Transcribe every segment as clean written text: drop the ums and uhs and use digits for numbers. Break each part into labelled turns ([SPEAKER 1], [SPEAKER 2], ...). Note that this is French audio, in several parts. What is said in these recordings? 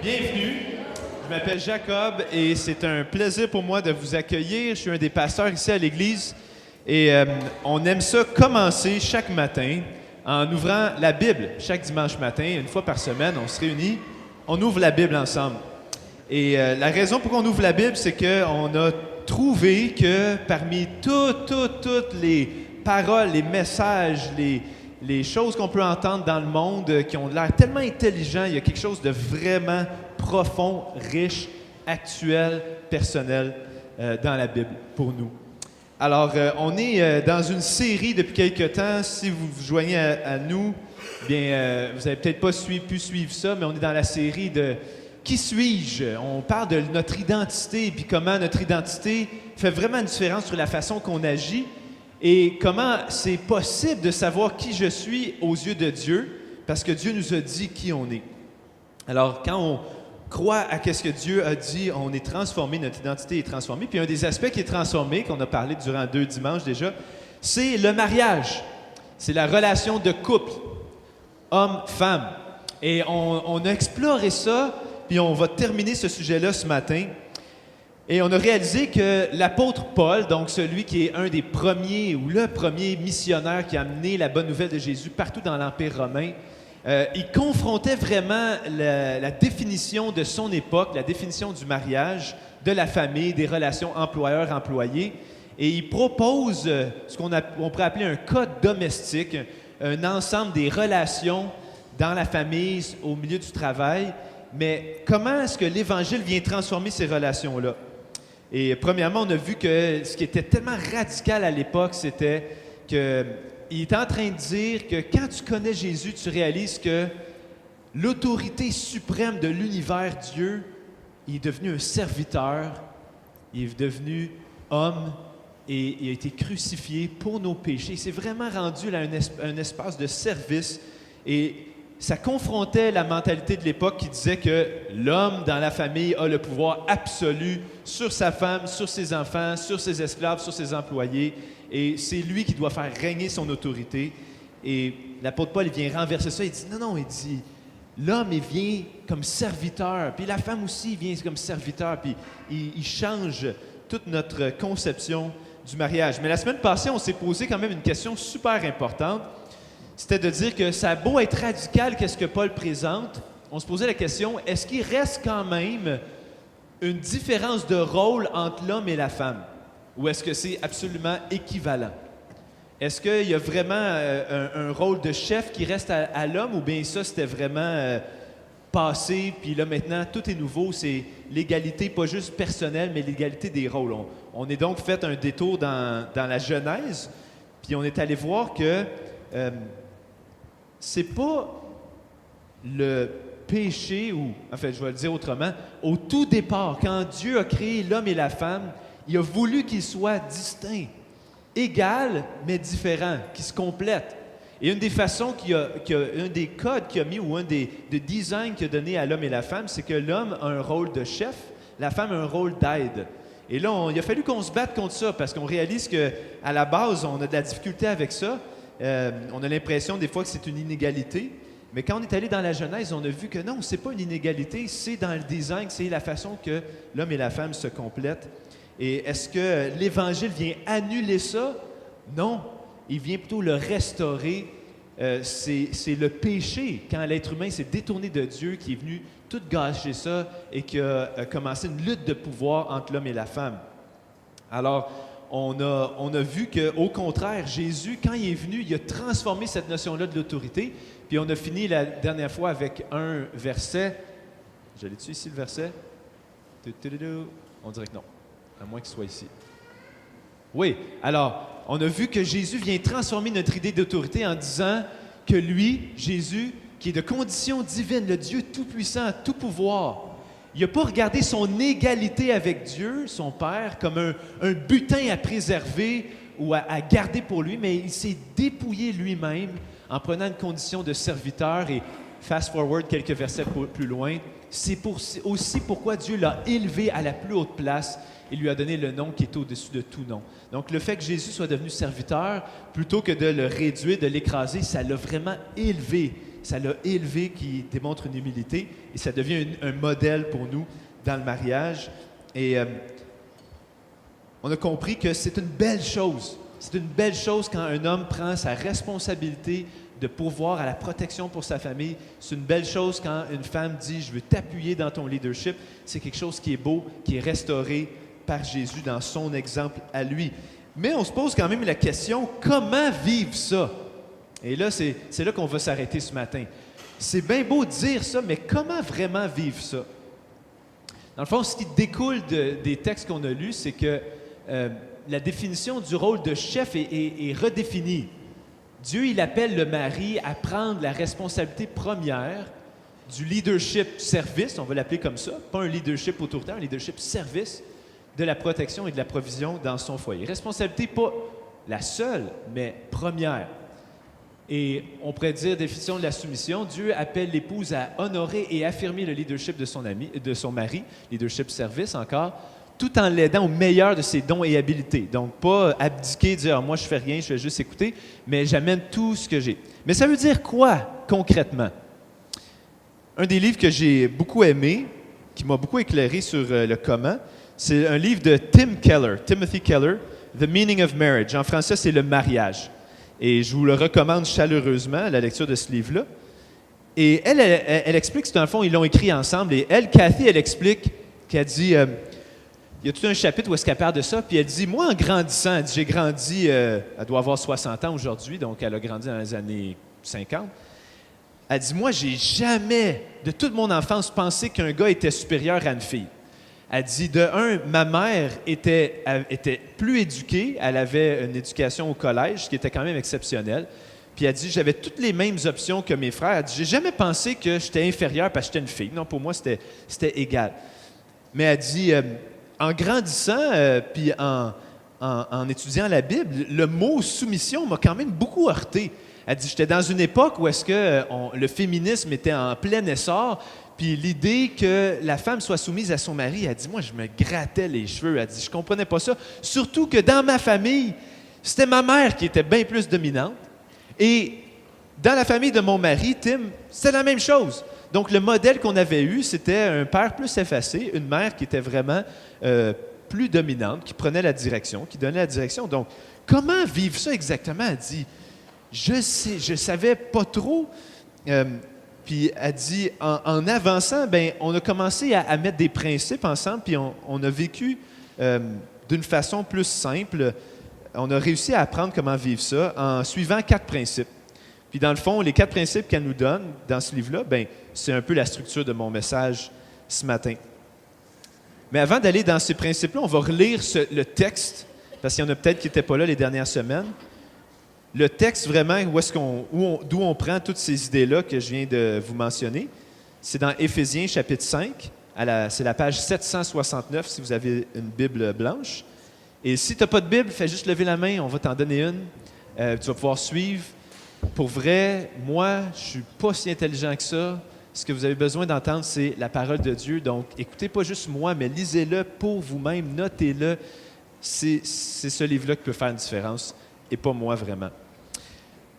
[SPEAKER 1] Bienvenue. Je m'appelle Jacob et c'est un plaisir pour moi de vous accueillir. Je suis un des pasteurs ici à l'église et on aime ça commencer chaque matin en ouvrant la Bible. Chaque dimanche matin, une fois par semaine, on se réunit, on ouvre la Bible ensemble. Et la raison pour qu'on ouvre la Bible, c'est qu'on a trouvé que parmi toutes les paroles, les messages, les choses qu'on peut entendre dans le monde qui ont l'air tellement intelligents, il y a quelque chose de vraiment profond, riche, actuel, personnel dans la Bible pour nous. Alors, on est dans une série depuis quelque temps. Si vous vous joignez à nous, bien, vous n'avez peut-être pas pu suivre ça, mais on est dans la série de Qui suis-je? On parle de notre identité et puis comment notre identité fait vraiment une différence sur la façon qu'on agit et comment c'est possible de savoir qui je suis aux yeux de Dieu parce que Dieu nous a dit qui on est. Alors, quand on croit à ce que Dieu a dit, on est transformé, notre identité est transformée. Puis un des aspects qui est transformé, qu'on a parlé durant 2 dimanches déjà, c'est le mariage. C'est la relation de couple, homme-femme. Et on a exploré ça, puis on va terminer ce sujet-là ce matin. Et on a réalisé que l'apôtre Paul, donc celui qui est un des premiers ou le premier missionnaire qui a amené la bonne nouvelle de Jésus partout dans l'Empire romain, il confrontait vraiment la définition de son époque, la définition du mariage, de la famille, des relations employeur-employé. Et il propose ce qu'on pourrait appeler un code domestique, un ensemble des relations dans la famille, au milieu du travail. Mais comment est-ce que l'Évangile vient transformer ces relations-là? Et premièrement, on a vu que ce qui était tellement radical à l'époque, c'était qu'il était en train de dire que quand tu connais Jésus, tu réalises que l'autorité suprême de l'univers, Dieu, il est devenu un serviteur, il est devenu homme et il a été crucifié pour nos péchés. Il s'est vraiment rendu là un espace de service et ça confrontait la mentalité de l'époque qui disait que l'homme dans la famille a le pouvoir absolu sur sa femme, sur ses enfants, sur ses esclaves, sur ses employés. Et c'est lui qui doit faire régner son autorité. Et l'apôtre Paul, il vient renverser ça. Il dit, non, il dit, l'homme, il vient comme serviteur. Puis la femme aussi, il vient comme serviteur. Puis il change toute notre conception du mariage. Mais la semaine passée, on s'est posé quand même une question super importante. C'était de dire que ça a beau être radical, qu'est-ce que Paul présente, on se posait la question, est-ce qu'il reste quand même une différence de rôle entre l'homme et la femme? Ou est-ce que c'est absolument équivalent? Est-ce qu'il y a vraiment un rôle de chef qui reste à l'homme ou bien ça, c'était vraiment passé, puis là maintenant, tout est nouveau, c'est l'égalité, pas juste personnelle, mais l'égalité des rôles. On est donc fait un détour dans la Genèse, puis on est allé voir que c'est pas le péché, ou en fait, je vais le dire autrement, au tout départ, quand Dieu a créé l'homme et la femme, il a voulu qu'ils soient distincts, égaux, mais différents, qu'ils se complètent. Et une des façons un des codes qu'il a mis, ou un des designs qu'il a donné à l'homme et la femme, c'est que l'homme a un rôle de chef, la femme a un rôle d'aide. Et là, il a fallu qu'on se batte contre ça, parce qu'on réalise qu'à la base, on a de la difficulté avec ça. On a l'impression des fois que c'est une inégalité, mais quand on est allé dans la Genèse, on a vu que non, c'est pas une inégalité, c'est dans le design, c'est la façon que l'homme et la femme se complètent. Et est-ce que l'Évangile vient annuler ça? Non, il vient plutôt le restaurer. C'est le péché, quand l'être humain s'est détourné de Dieu, qui est venu tout gâcher ça et qui a commencé une lutte de pouvoir entre l'homme et la femme. Alors, on a vu qu'au contraire, Jésus, quand il est venu, il a transformé cette notion-là de l'autorité. Puis on a fini la dernière fois avec un verset. Je l'ai-tu ici, le verset? On dirait que non, à moins qu'il soit ici. Oui, alors, on a vu que Jésus vient transformer notre idée d'autorité en disant que lui, Jésus, qui est de condition divine, le Dieu tout-puissant, tout pouvoir, il n'a pas regardé son égalité avec Dieu, son Père, comme un butin à préserver ou à garder pour lui, mais il s'est dépouillé lui-même en prenant une condition de serviteur. Et fast-forward quelques versets plus loin, c'est aussi pourquoi Dieu l'a élevé à la plus haute place et lui a donné le nom qui est au-dessus de tout nom. Donc le fait que Jésus soit devenu serviteur, plutôt que de le réduire, de l'écraser, ça l'a vraiment élevé. ça l'a élevé, qui démontre une humilité, et ça devient un modèle pour nous dans le mariage. Et on a compris que c'est une belle chose. C'est une belle chose quand un homme prend sa responsabilité de pourvoir à la protection pour sa famille. C'est une belle chose quand une femme dit « Je veux t'appuyer dans ton leadership ». C'est quelque chose qui est beau, qui est restauré par Jésus dans son exemple à lui. Mais on se pose quand même la question, comment vivre ça? Et là, c'est là qu'on va s'arrêter ce matin. C'est bien beau de dire ça, mais comment vraiment vivre ça? Dans le fond, ce qui découle des textes qu'on a lus, c'est que la définition du rôle de chef est redéfinie. Dieu, il appelle le mari à prendre la responsabilité première du leadership service, on va l'appeler comme ça, pas un leadership autoritaire, un leadership service, de la protection et de la provision dans son foyer. Responsabilité pas la seule, mais première. Et on pourrait dire, définition de la soumission, Dieu appelle l'épouse à honorer et affirmer le leadership de son mari, leadership service encore, tout en l'aidant au meilleur de ses dons et habiletés. Donc, pas abdiquer, dire moi je fais rien, je vais juste écouter, mais j'amène tout ce que j'ai. Mais ça veut dire quoi concrètement? Un des livres que j'ai beaucoup aimé, qui m'a beaucoup éclairé sur le comment, c'est un livre de Timothy Keller, The Meaning of Marriage. En français, c'est le mariage. Et je vous le recommande chaleureusement, la lecture de ce livre-là. Et elle explique, c'est un fond, ils l'ont écrit ensemble. Et elle, Cathy, elle explique qu'elle dit, il y a tout un chapitre où est-ce qu'elle parle de ça, puis elle dit, moi, en grandissant, elle dit, j'ai grandi, elle doit avoir 60 ans aujourd'hui, donc elle a grandi dans les années 50. Elle dit, moi, j'ai jamais, de toute mon enfance, pensé qu'un gars était supérieur à une fille. Elle dit, de un, ma mère était plus éduquée, elle avait une éducation au collège, ce qui était quand même exceptionnel. Puis elle dit, j'avais toutes les mêmes options que mes frères. Elle dit, j'ai jamais pensé que j'étais inférieur parce que j'étais une fille. Non, pour moi, c'était égal. Mais elle dit, en grandissant, puis en étudiant la Bible, le mot soumission m'a quand même beaucoup heurté. Elle dit, j'étais dans une époque où est-ce que le féminisme était en plein essor, puis l'idée que la femme soit soumise à son mari, elle dit, moi, je me grattais les cheveux. Elle dit, je comprenais pas ça. Surtout que dans ma famille, c'était ma mère qui était bien plus dominante. Et dans la famille de mon mari, Tim, c'était la même chose. Donc, le modèle qu'on avait eu, c'était un père plus effacé, une mère qui était vraiment plus dominante, qui prenait la direction, qui donnait la direction. Donc, comment vivre ça exactement? Elle dit, je savais pas trop. Puis elle dit, en avançant, ben, on a commencé à mettre des principes ensemble, puis on a vécu d'une façon plus simple. On a réussi à apprendre comment vivre ça en suivant 4 principes. Puis dans le fond, les 4 principes qu'elle nous donne dans ce livre-là, ben, c'est un peu la structure de mon message ce matin. Mais avant d'aller dans ces principes-là, on va relire le texte, parce qu'il y en a peut-être qui n'étaient pas là les dernières semaines. Le texte, vraiment, d'où on prend toutes ces idées-là que je viens de vous mentionner, c'est dans Éphésiens, chapitre 5. C'est la page 769, si vous avez une Bible blanche. Et si tu n'as pas de Bible, fais juste lever la main, on va t'en donner une. Tu vas pouvoir suivre. Pour vrai, moi, je ne suis pas si intelligent que ça. Ce que vous avez besoin d'entendre, c'est la parole de Dieu. Donc, écoutez pas juste moi, mais lisez-le pour vous-même, notez-le. C'est ce livre-là qui peut faire une différence, et pas moi vraiment.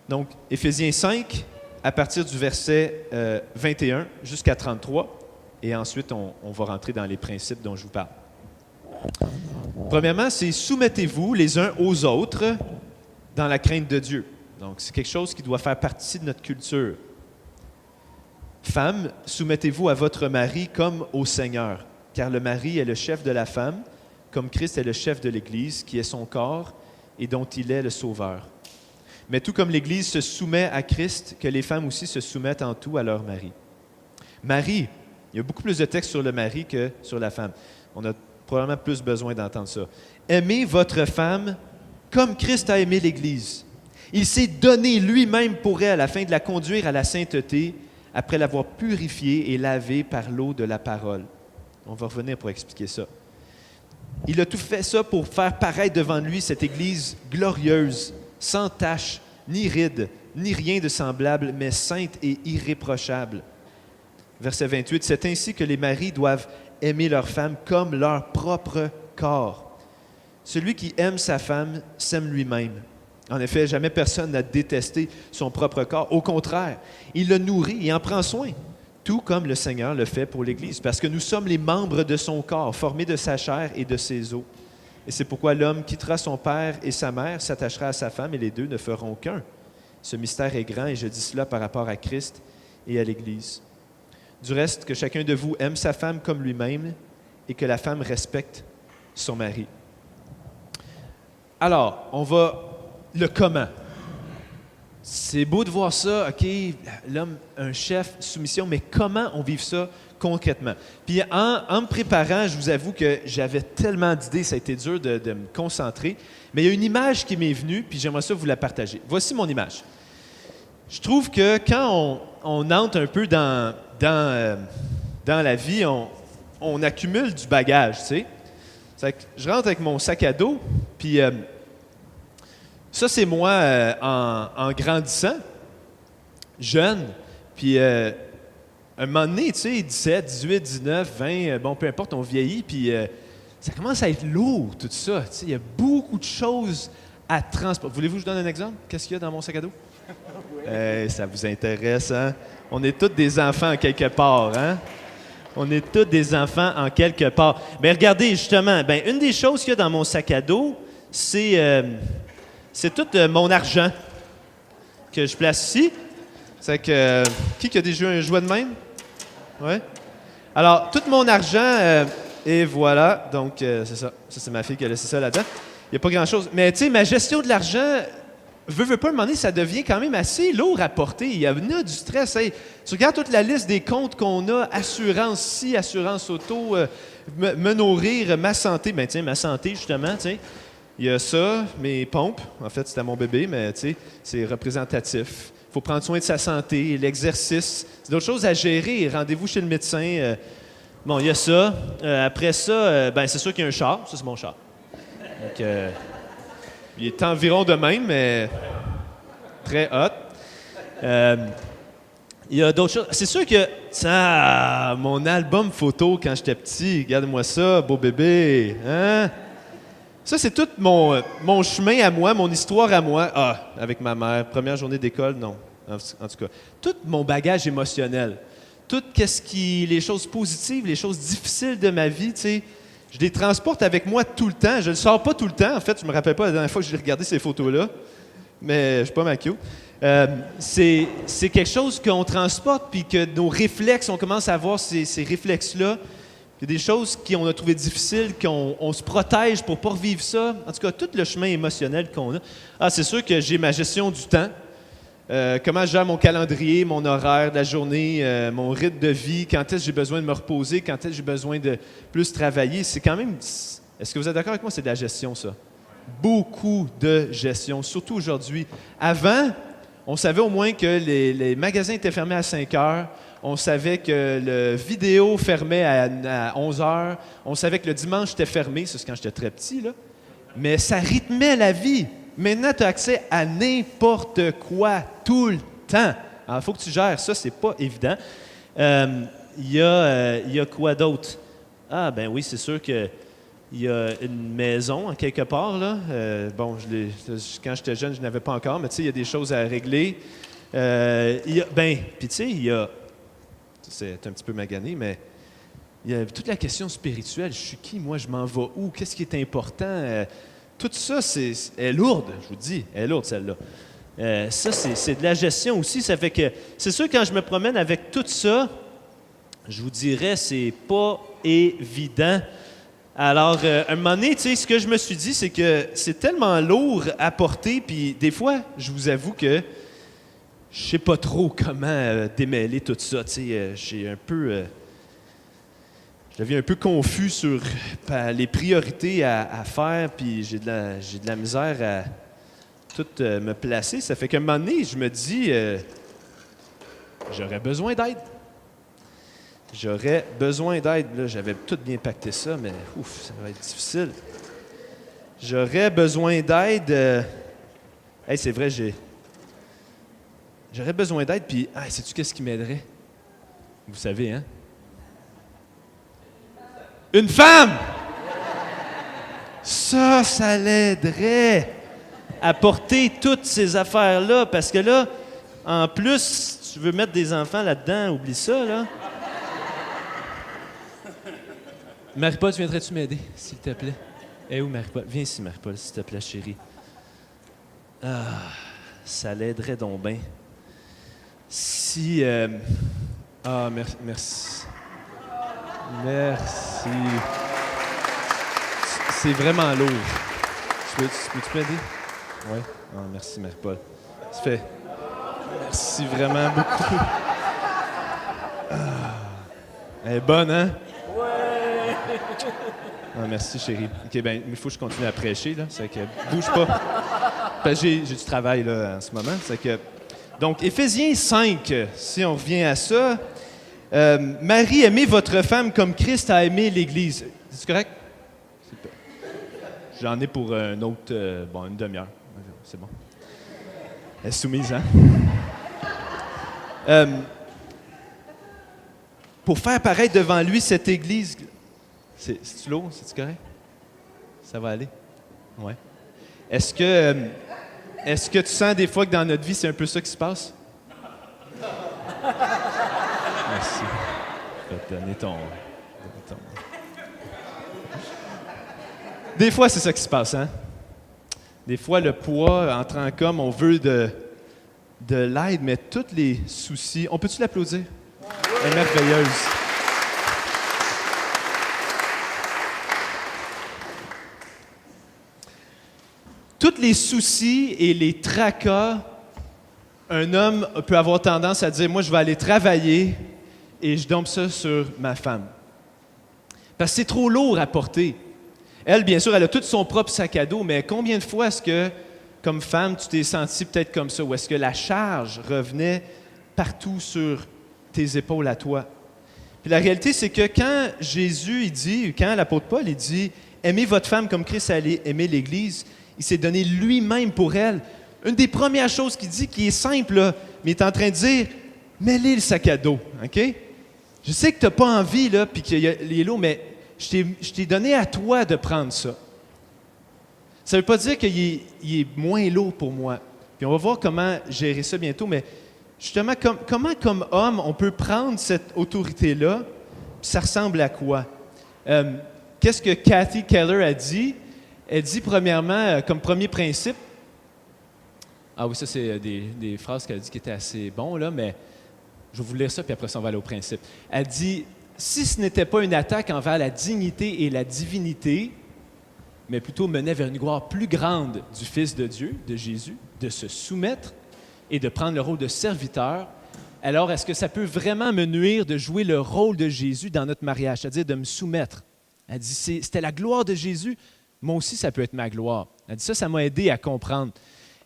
[SPEAKER 1] Donc, Éphésiens 5, à partir du verset 21 jusqu'à 33, et ensuite, on va rentrer dans les principes dont je vous parle. Premièrement, c'est « Soumettez-vous les uns aux autres dans la crainte de Dieu ». Donc, c'est quelque chose qui doit faire partie de notre culture. « Femmes, soumettez-vous à votre mari comme au Seigneur, car le mari est le chef de la femme, comme Christ est le chef de l'Église, qui est son corps et dont il est le Sauveur. Mais tout comme l'Église se soumet à Christ, que les femmes aussi se soumettent en tout à leur mari. Mari, il y a beaucoup plus de textes sur le mari que sur la femme. On a probablement plus besoin d'entendre ça. Aimez votre femme comme Christ a aimé l'Église. Il s'est donné lui-même pour elle afin de la conduire à la sainteté après l'avoir purifiée et lavée par l'eau de la parole. On va revenir pour expliquer ça. Il a tout fait ça pour faire paraître devant lui cette Église glorieuse, sans tache, ni ride, ni rien de semblable, mais sainte et irréprochable. Verset 28, c'est ainsi que les maris doivent aimer leur femme comme leur propre corps. Celui qui aime sa femme s'aime lui-même. En effet, jamais personne n'a détesté son propre corps. Au contraire, il le nourrit et en prend soin, tout comme le Seigneur le fait pour l'Église, parce que nous sommes les membres de son corps, formés de sa chair et de ses os. Et c'est pourquoi l'homme quittera son père et sa mère, s'attachera à sa femme, et les deux ne feront qu'un. Ce mystère est grand, et je dis cela par rapport à Christ et à l'Église. Du reste, que chacun de vous aime sa femme comme lui-même, et que la femme respecte son mari. Alors, on va... Le comment. C'est beau de voir ça, OK, l'homme, un chef, soumission, mais comment on vit ça concrètement? Puis en me préparant, je vous avoue que j'avais tellement d'idées, ça a été dur de me concentrer, mais il y a une image qui m'est venue, puis j'aimerais ça vous la partager. Voici mon image. Je trouve que quand on entre un peu dans la vie, on accumule du bagage, tu sais. C'est que je rentre avec mon sac à dos, puis... ça, c'est moi en grandissant, jeune, puis un moment donné, tu sais, 17, 18, 19, 20, bon, peu importe, on vieillit, puis ça commence à être lourd, tout ça. Tu sais, il y a beaucoup de choses à transporter. Voulez-vous que je donne un exemple? Qu'est-ce qu'il y a dans mon sac à dos? Oui. Ça vous intéresse, hein? On est tous des enfants en quelque part, hein? On est tous des enfants en quelque part. Bien, regardez, justement, une des choses qu'il y a dans mon sac à dos, c'est tout mon argent que je place ici. C'est que qui a déjà un jouet de même? Oui. Alors, tout mon argent, et voilà. Donc, c'est ça. Ça, c'est ma fille qui a laissé ça là-dedans. Il n'y a pas grand-chose. Mais, tu sais, ma gestion de l'argent, veux pas, à un moment donné, ça devient quand même assez lourd à porter. Il y a du stress. Hey, tu regardes toute la liste des comptes qu'on a, assurance ci, assurance auto, me nourrir, ma santé. Bien, tiens, ma santé, justement, tu sais. Il y a ça, mes pompes. En fait, c'était mon bébé, mais tu sais, c'est représentatif. Il faut prendre soin de sa santé, l'exercice. C'est d'autres choses à gérer. Rendez-vous chez le médecin. Bon, il y a ça. Après ça, c'est sûr qu'il y a un char. Ça, c'est mon char. Donc, il est environ de même, mais très hot. Il y a d'autres choses. C'est sûr que mon album photo quand j'étais petit, regarde-moi ça, beau bébé. Hein? Ça, c'est tout mon chemin à moi, mon histoire à moi. Ah, avec ma mère, première journée d'école, non. En tout cas, tout mon bagage émotionnel, tout les choses positives, les choses difficiles de ma vie, tu sais, je les transporte avec moi tout le temps. Je ne le sors pas tout le temps. En fait, je me rappelle pas la dernière fois que j'ai regardé ces photos-là, mais je suis pas maquillot. C'est quelque chose qu'on transporte, puis que nos réflexes, on commence à avoir ces réflexes-là. Il y a des choses qu'on a trouvées difficiles, qu'on se protège pour ne pas revivre ça. En tout cas, tout le chemin émotionnel qu'on a. Ah, c'est sûr que j'ai ma gestion du temps. Comment je gère mon calendrier, mon horaire de la journée, mon rythme de vie, quand est-ce que j'ai besoin de me reposer, quand est-ce que j'ai besoin de plus travailler. C'est quand même... Est-ce que vous êtes d'accord avec moi? C'est de la gestion, ça. Beaucoup de gestion, surtout aujourd'hui. Avant, on savait au moins que les magasins étaient fermés à 5 heures. On savait que le vidéo fermait à 11 heures. On savait que le dimanche était fermé. Ça, c'est quand j'étais très petit, là. Mais ça rythmait la vie. Maintenant, tu as accès à n'importe quoi, tout le temps. Alors, il faut que tu gères ça, c'est pas évident. Il y a quoi d'autre? Ah, ben oui, c'est sûr qu'il y a une maison, en quelque part, là. Quand j'étais jeune, je n'avais pas encore, mais tu sais, il y a des choses à régler. Puis tu sais, il y a... C'est un petit peu magané, mais il y a toute la question spirituelle. Je suis qui, moi, je m'en vais où? Qu'est-ce qui est important? Tout ça, est lourde, je vous dis. Elle est lourde, celle-là. Ça, c'est de la gestion aussi. Ça fait que, c'est sûr, quand je me promène avec tout ça, je vous dirais, c'est pas évident. Alors, un moment donné, tu sais, ce que je me suis dit, c'est que c'est tellement lourd à porter, puis des fois, je vous avoue que je sais pas trop comment démêler tout ça. Tu sais, j'ai un peu... je deviens un peu confus sur les priorités à faire, puis j'ai de la misère à tout me placer. Ça fait qu'à un moment donné, je me dis, j'aurais besoin d'aide. J'aurais besoin d'aide. Là, j'avais tout bien pacté ça, mais ça va être difficile. J'aurais besoin d'aide. C'est vrai, j'aurais besoin d'aide, puis, sais-tu qu'est-ce qui m'aiderait? Vous savez, hein? Une femme! Ça l'aiderait
[SPEAKER 2] à porter toutes ces affaires-là, parce que là, en plus, si tu veux mettre des enfants là-dedans, oublie ça, là. Marie-Paul, tu viendrais-tu m'aider, s'il te plaît? Eh où, Marie-Paul? Viens ici, Marie-Paul, s'il te plaît, chérie. Ah, ça l'aiderait donc bien. Si... Ah, merci. Merci. C'est vraiment lourd. Peux-tu m'aider? Oui. Ah, merci, Marie-Paul. Ça fait... Merci vraiment beaucoup. Ah. Elle est bonne, hein? Ouais! Ah, merci, chérie. OK, bien, il faut que je continue à prêcher, là. C'est que bouge pas. Parce que j'ai du travail, là, en ce moment. C'est que... Donc, Éphésiens 5, si on revient à ça... Marie, aimez votre femme comme Christ a aimé l'Église. C'est correct? J'en ai pour un autre, une demi-heure. C'est bon. Elle est soumise, hein? Pour faire paraître devant lui cette Église... C'est-tu lourd? C'est-tu correct? Ça va aller? Ouais. Est-ce que tu sens des fois que dans notre vie, c'est un peu ça qui se passe? Merci. Je vais te donner ton... Des fois, c'est ça qui se passe, hein? Des fois, le poids, en tant qu'homme, on veut de l'aide, mais tous les soucis... On peut-tu l'applaudir? Elle est merveilleuse. Tous les soucis et les tracas, un homme peut avoir tendance à dire « Moi, je vais aller travailler et je dompe ça sur ma femme. » Parce que c'est trop lourd à porter. Elle, bien sûr, elle a tout son propre sac à dos, mais combien de fois est-ce que, comme femme, tu t'es sentie peut-être comme ça? Ou est-ce que la charge revenait partout sur tes épaules à toi? Puis la réalité, c'est que quand Jésus, quand l'apôtre Paul, il dit « Aimez votre femme comme Christ a aimé l'Église », il s'est donné lui-même pour elle. Une des premières choses qu'il dit, qui est simple, là, mais il est en train de dire « Mets-les le sac à dos, OK? Je sais que tu n'as pas envie, là, puis qu'il y a les lots, mais je t'ai donné à toi de prendre ça. » Ça ne veut pas dire qu'il est moins lourd pour moi. Puis on va voir comment gérer ça bientôt, mais justement, comment comme homme, on peut prendre cette autorité-là, puis ça ressemble à quoi? Qu'est-ce que Kathy Keller a dit? Elle dit, premièrement, comme premier principe, ah oui, ça, c'est des phrases qu'elle a dit qui étaient assez bonnes, là, mais je vais vous lire ça, puis après ça, on va aller au principe. Elle dit, si ce n'était pas une attaque envers la dignité et la divinité, mais plutôt menait vers une gloire plus grande du Fils de Dieu, de Jésus, de se soumettre et de prendre le rôle de serviteur, alors est-ce que ça peut vraiment me nuire de jouer le rôle de Jésus dans notre mariage, c'est-à-dire de me soumettre? Elle dit, c'était la gloire de Jésus, moi aussi, ça peut être ma gloire. Elle dit ça m'a aidé à comprendre.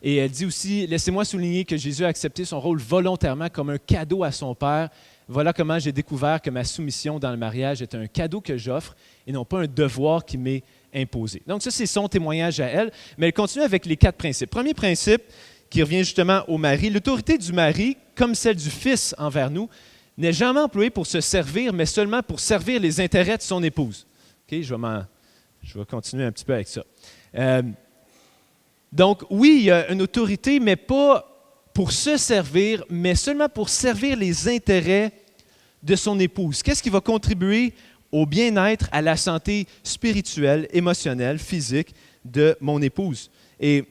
[SPEAKER 2] Et elle dit aussi, laissez-moi souligner que Jésus a accepté son rôle volontairement comme un cadeau à son Père. Voilà comment j'ai découvert que ma soumission dans le mariage est un cadeau que j'offre et non pas un devoir qui m'est imposé. Donc ça, c'est son témoignage à elle. Mais elle continue avec les 4 principes. Premier principe, qui revient justement au mari, l'autorité du mari, comme celle du fils envers nous, n'est jamais employée pour se servir, mais seulement pour servir les intérêts de son épouse. OK, je vais continuer un petit peu avec ça. Donc, oui, il y a une autorité, mais pas pour se servir, mais seulement pour servir les intérêts de son épouse. Qu'est-ce qui va contribuer au bien-être, à la santé spirituelle, émotionnelle, physique de mon épouse? Et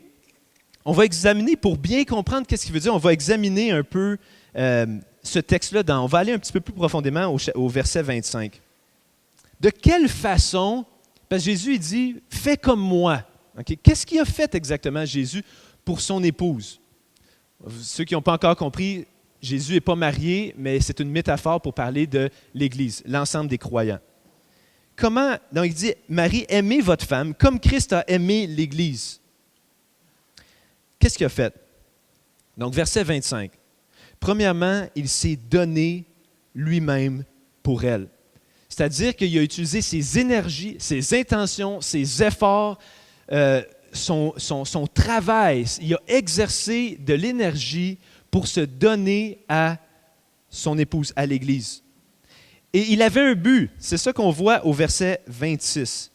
[SPEAKER 2] on va examiner, pour bien comprendre qu'est-ce qu'il veut dire, on va examiner un peu ce texte-là. On va aller un petit peu plus profondément au verset 25. De quelle façon... Parce que Jésus, il dit, « Fais comme moi. » Okay? Qu'est-ce qu'il a fait exactement, Jésus, pour son épouse? Ceux qui n'ont pas encore compris, Jésus n'est pas marié, mais c'est une métaphore pour parler de l'Église, l'ensemble des croyants. Comment? Donc, il dit, « Marie, aimez votre femme comme Christ a aimé l'Église. » Qu'est-ce qu'il a fait? Donc, verset 25. Premièrement, il s'est donné lui-même pour elle. C'est-à-dire qu'il a utilisé ses énergies, ses intentions, ses efforts, son travail. Il a exercé de l'énergie pour se donner à son épouse, à l'Église. Et il avait un but. C'est ça qu'on voit au verset 26.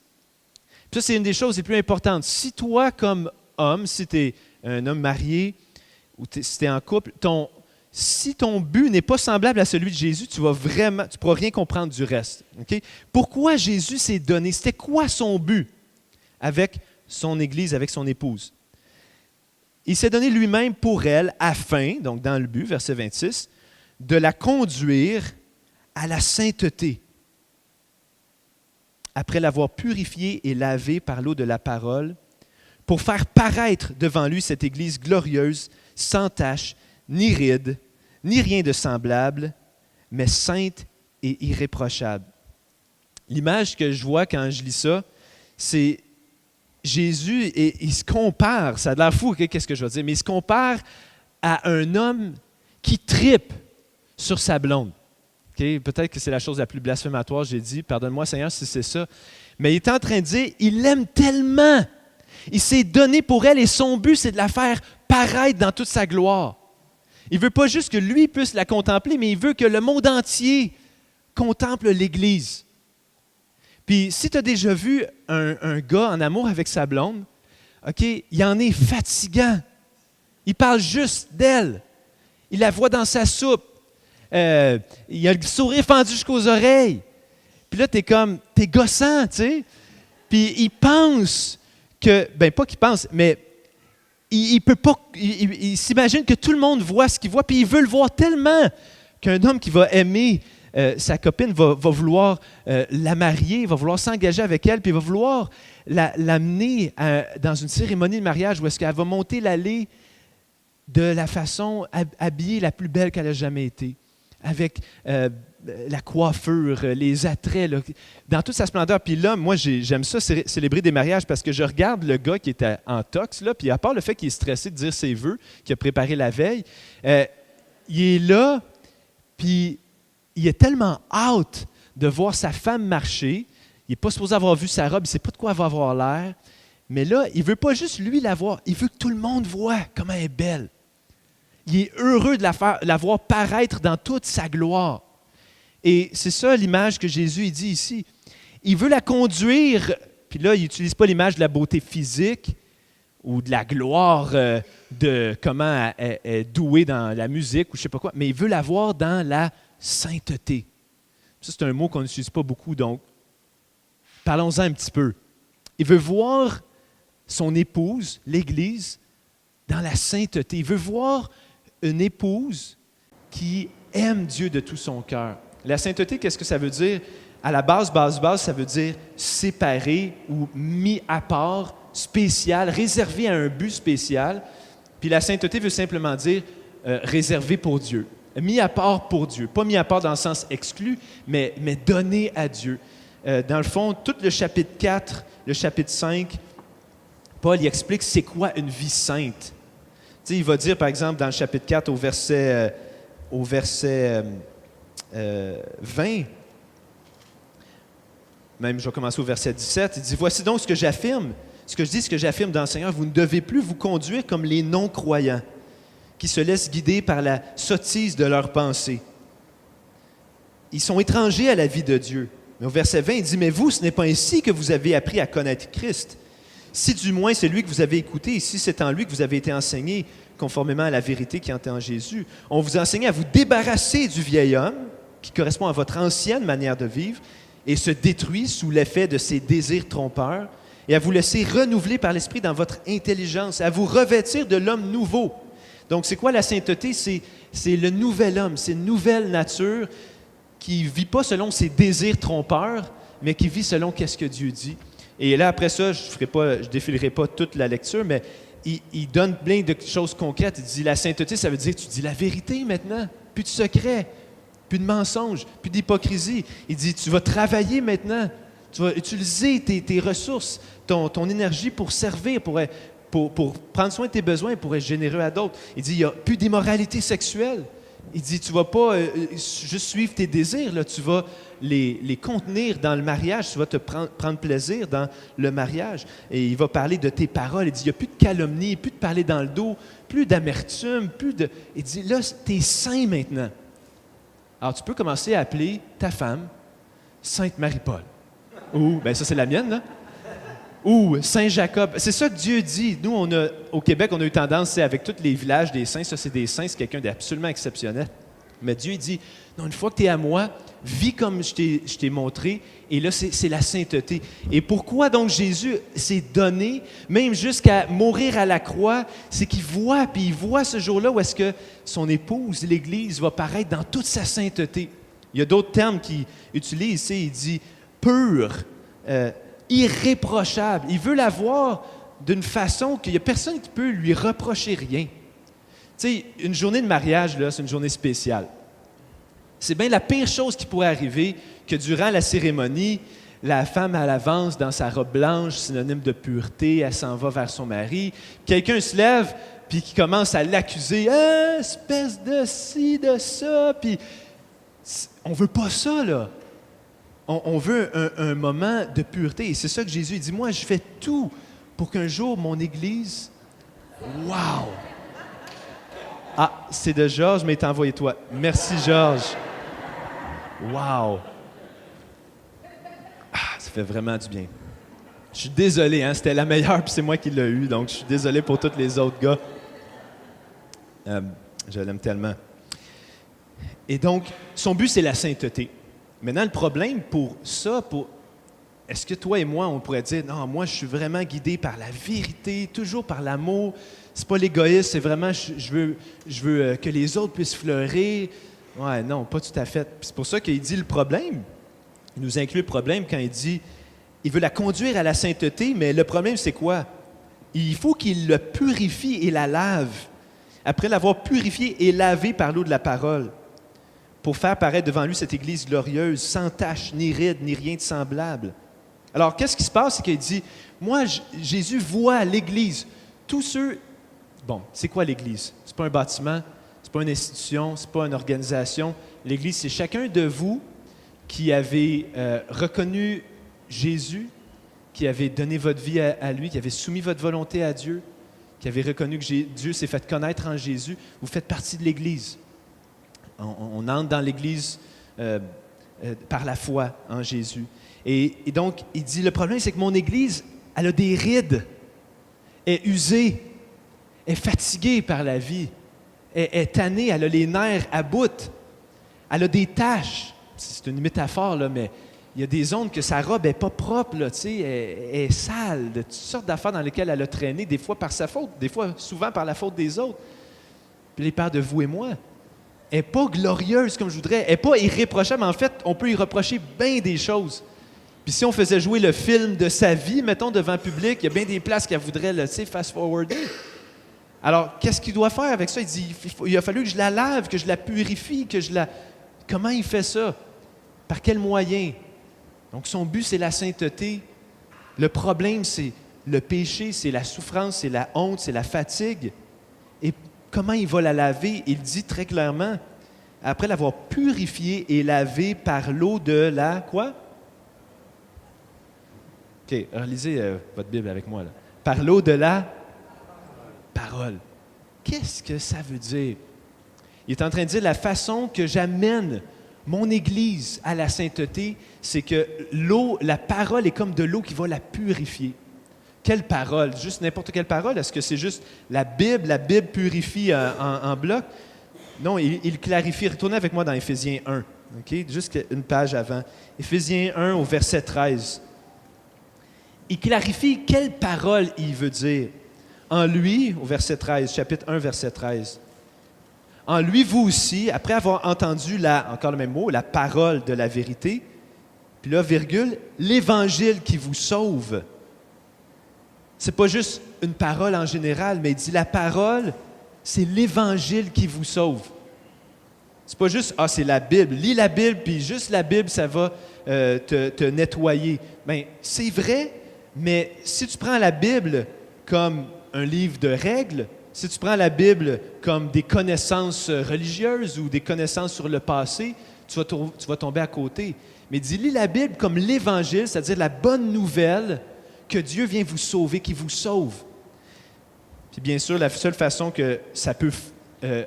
[SPEAKER 2] Puis ça, c'est une des choses les plus importantes. Si toi, comme homme, si tu es un homme marié ou si tu es en couple, si ton but n'est pas semblable à celui de Jésus, tu ne pourras rien comprendre du reste. Okay? Pourquoi Jésus s'est donné? C'était quoi son but avec son Église, avec son épouse? Il s'est donné lui-même pour elle afin, donc dans le but, verset 26, de la conduire à la sainteté, après l'avoir purifiée et lavée par l'eau de la parole, pour faire paraître devant lui cette Église glorieuse, sans tache, ni ride, ni rien de semblable, mais sainte et irréprochable. L'image que je vois quand je lis ça, c'est Jésus, et il se compare, ça a l'air fou, okay, qu'est-ce que je veux dire, mais il se compare à un homme qui tripe sur sa blonde. Okay? Peut-être que c'est la chose la plus blasphématoire, j'ai dit, pardonne-moi Seigneur si c'est ça, mais il est en train de dire, il l'aime tellement, il s'est donné pour elle et son but, c'est de la faire paraître dans toute sa gloire. Il ne veut pas juste que lui puisse la contempler, mais il veut que le monde entier contemple l'Église. Puis, si tu as déjà vu un gars en amour avec sa blonde, OK, il en est fatigant. Il parle juste d'elle. Il la voit dans sa soupe. Il a le sourire fendu jusqu'aux oreilles. Puis là, t'es gossant, tu sais. Puis il pense que, pas qu'il pense, mais il peut pas, il s'imagine que tout le monde voit ce qu'il voit, puis il veut le voir tellement qu'un homme qui va aimer sa copine va vouloir la marier, va vouloir s'engager avec elle, puis il va vouloir l'amener dans une cérémonie de mariage où est-ce qu'elle va monter l'allée de la façon habillée la plus belle qu'elle a jamais été, avec la coiffure, les attraits, là, dans toute sa splendeur. Puis là, moi, j'aime ça, célébrer des mariages, parce que je regarde le gars qui était en tox, là, puis à part le fait qu'il est stressé de dire ses vœux, qu'il a préparé la veille, il est là, puis il est tellement hâte de voir sa femme marcher. Il n'est pas supposé avoir vu sa robe, il ne sait pas de quoi elle va avoir l'air. Mais là, il ne veut pas juste lui la voir, il veut que tout le monde voit comment elle est belle. Il est heureux de la voir paraître dans toute sa gloire. Et c'est ça l'image que Jésus dit ici. Il veut la conduire, puis là, il n'utilise pas l'image de la beauté physique ou de la gloire de comment elle est douée dans la musique ou je ne sais pas quoi, mais il veut la voir dans la sainteté. Ça, c'est un mot qu'on n'utilise pas beaucoup, donc parlons-en un petit peu. Il veut voir son épouse, l'Église, dans la sainteté. Il veut voir une épouse qui aime Dieu de tout son cœur. La sainteté, qu'est-ce que ça veut dire? À la base, ça veut dire séparé ou mis à part, spécial, réservé à un but spécial. Puis la sainteté veut simplement dire réservé pour Dieu. Mis à part pour Dieu. Pas mis à part dans le sens exclu, mais donné à Dieu. Dans le fond, tout le chapitre 4, le chapitre 5, Paul il explique c'est quoi une vie sainte. Tu sais, il va dire, par exemple, dans le chapitre 4, au verset 20, même je vais commencer au verset 17, il dit « Voici donc ce que j'affirme, ce que j'affirme dans le Seigneur, vous ne devez plus vous conduire comme les non-croyants, qui se laissent guider par la sottise de leurs pensées. Ils sont étrangers à la vie de Dieu. » Mais au verset 20, il dit « Mais vous, ce n'est pas ainsi que vous avez appris à connaître Christ. Si du moins c'est lui que vous avez écouté, et si c'est en lui que vous avez été enseigné, conformément à la vérité qui est en Jésus, on vous a enseigné à vous débarrasser du vieil homme, qui correspond à votre ancienne manière de vivre, et se détruit sous l'effet de ses désirs trompeurs, et à vous laisser renouveler par l'Esprit dans votre intelligence, à vous revêtir de l'homme nouveau. » Donc, c'est quoi la sainteté? C'est le nouvel homme, c'est une nouvelle nature qui ne vit pas selon ses désirs trompeurs, mais qui vit selon qu'est-ce que Dieu dit. Et là, après ça, je ne défilerai pas toute la lecture, mais il donne plein de choses concrètes. Il dit, la sainteté, ça veut dire que tu dis la vérité maintenant, plus de secret, plus de mensonges, plus d'hypocrisie. Il dit, tu vas travailler maintenant, tu vas utiliser tes ressources, ton énergie pour servir, pour prendre soin de tes besoins, pour être généreux à d'autres. Il dit, il n'y a plus d'immoralité sexuelle. Il dit, tu ne vas pas juste suivre tes désirs, là, tu vas les contenir dans le mariage, tu vas te prendre plaisir dans le mariage. Et il va parler de tes paroles. Il dit, il n'y a plus de calomnie, plus de parler dans le dos, plus d'amertume, Il dit, là, tu es saint maintenant. Alors, tu peux commencer à appeler ta femme Sainte Marie-Paul. Ou, bien ça, c'est la mienne, là. Ou Saint-Jacob. C'est ça que Dieu dit. Nous, au Québec, on a eu tendance, c'est avec tous les villages des saints, ça c'est des saints, c'est quelqu'un d'absolument exceptionnel. Mais Dieu il dit, non, une fois que tu es à moi, vis comme je t'ai montré, et là, c'est la sainteté. Et pourquoi donc Jésus s'est donné, même jusqu'à mourir à la croix, c'est qu'il voit, puis il voit ce jour-là où est-ce que son épouse, l'Église, va paraître dans toute sa sainteté. Il y a d'autres termes qu'il utilise ici, il dit pur, irréprochable. Il veut la voir d'une façon qu'il n'y a personne qui peut lui reprocher rien. Tu sais, une journée de mariage, là, c'est une journée spéciale. C'est bien la pire chose qui pourrait arriver que durant la cérémonie, la femme, elle avance dans sa robe blanche, synonyme de pureté, elle s'en va vers son mari. Quelqu'un se lève, puis qui commence à l'accuser. « Ah, espèce de ci, de ça! » Puis on veut pas ça, là. On veut un moment de pureté. Et c'est ça que Jésus dit. Moi, je fais tout pour qu'un jour, mon Église... Wow! Ah, c'est de Georges, mais il t'a envoyé toi. Merci, Georges. Wow! Ah, ça fait vraiment du bien. Je suis désolé, hein, c'était la meilleure, puis c'est moi qui l'ai eu, donc je suis désolé pour tous les autres gars. Je l'aime tellement. Et donc, son but, c'est la sainteté. Maintenant, le problème pour ça, est-ce que toi et moi, on pourrait dire, non, moi, je suis vraiment guidé par la vérité, toujours par l'amour. C'est pas l'égoïsme, c'est vraiment, je veux que les autres puissent fleurir. Ouais, non, pas tout à fait. Puis c'est pour ça qu'il dit le problème. Il nous inclut le problème quand il dit, il veut la conduire à la sainteté, mais le problème, c'est quoi? Il faut qu'il le purifie et la lave. Après l'avoir purifié et lavé par l'eau de la parole, pour faire paraître devant lui cette Église glorieuse, sans tache, ni ride, ni rien de semblable. Alors, qu'est-ce qui se passe? C'est qu'il dit, moi, Jésus voit l'Église. Tous ceux... Bon, c'est quoi l'Église? C'est pas un bâtiment, c'est pas une institution, c'est pas une organisation. L'Église, c'est chacun de vous qui avez reconnu Jésus, qui avez donné votre vie à lui, qui avez soumis votre volonté à Dieu, qui avez reconnu que Dieu s'est fait connaître en Jésus. Vous faites partie de l'Église. On entre dans l'Église par la foi en Jésus. Et donc, il dit, le problème, c'est que mon Église, elle a des rides, est usée, est fatiguée par la vie, est tannée, elle a les nerfs à bout, elle a des taches. C'est une métaphore, là, mais il y a des zones que sa robe n'est pas propre, là, elle est sale, de toutes sortes d'affaires dans lesquelles elle a traîné, des fois par sa faute, des fois souvent par la faute des autres. Puis les pères de vous et moi. Elle n'est pas glorieuse comme je voudrais, elle n'est pas irréprochable. En fait, on peut y reprocher bien des choses. Puis si on faisait jouer le film de sa vie, mettons, devant le public, il y a bien des places qu'elle voudrait, fast-forwarder. Alors, qu'est-ce qu'il doit faire avec ça? Il dit, il a fallu que je la lave, que je la purifie, que je la... Comment il fait ça? Par quel moyen? Donc, son but, c'est la sainteté. Le problème, c'est le péché, c'est la souffrance, c'est la honte, c'est la fatigue. Et comment il va la laver? Il dit très clairement, après l'avoir purifiée et lavée par l'eau de la... Quoi? OK, relisez votre Bible avec moi, là. Par l'eau de la parole. Qu'est-ce que ça veut dire? Il est en train de dire la façon que j'amène mon Église à la sainteté, c'est que l'eau, la parole est comme de l'eau qui va la purifier. Quelle parole? Juste n'importe quelle parole? Est-ce que c'est juste la Bible? La Bible purifie en bloc? Non, il clarifie. Retournez avec moi dans Éphésiens 1, okay? Juste une page avant. Éphésiens 1 au verset 13. Il clarifie quelle parole il veut dire. En lui, au verset 13, chapitre 1, verset 13. En lui, vous aussi, après avoir entendu encore le même mot, la parole de la vérité, puis là, virgule, l'évangile qui vous sauve. C'est pas juste une parole en général, mais il dit la parole, c'est l'évangile qui vous sauve. C'est pas juste, c'est la Bible. Lis la Bible, puis juste la Bible, ça va te nettoyer. Bien, c'est vrai, mais si tu prends la Bible comme un livre de règles, si tu prends la Bible comme des connaissances religieuses ou des connaissances sur le passé, tu vas tomber à côté. Mais lis la Bible comme l'Évangile, c'est-à-dire la bonne nouvelle que Dieu vient vous sauver, qui vous sauve. Puis bien sûr, la seule façon que ça peut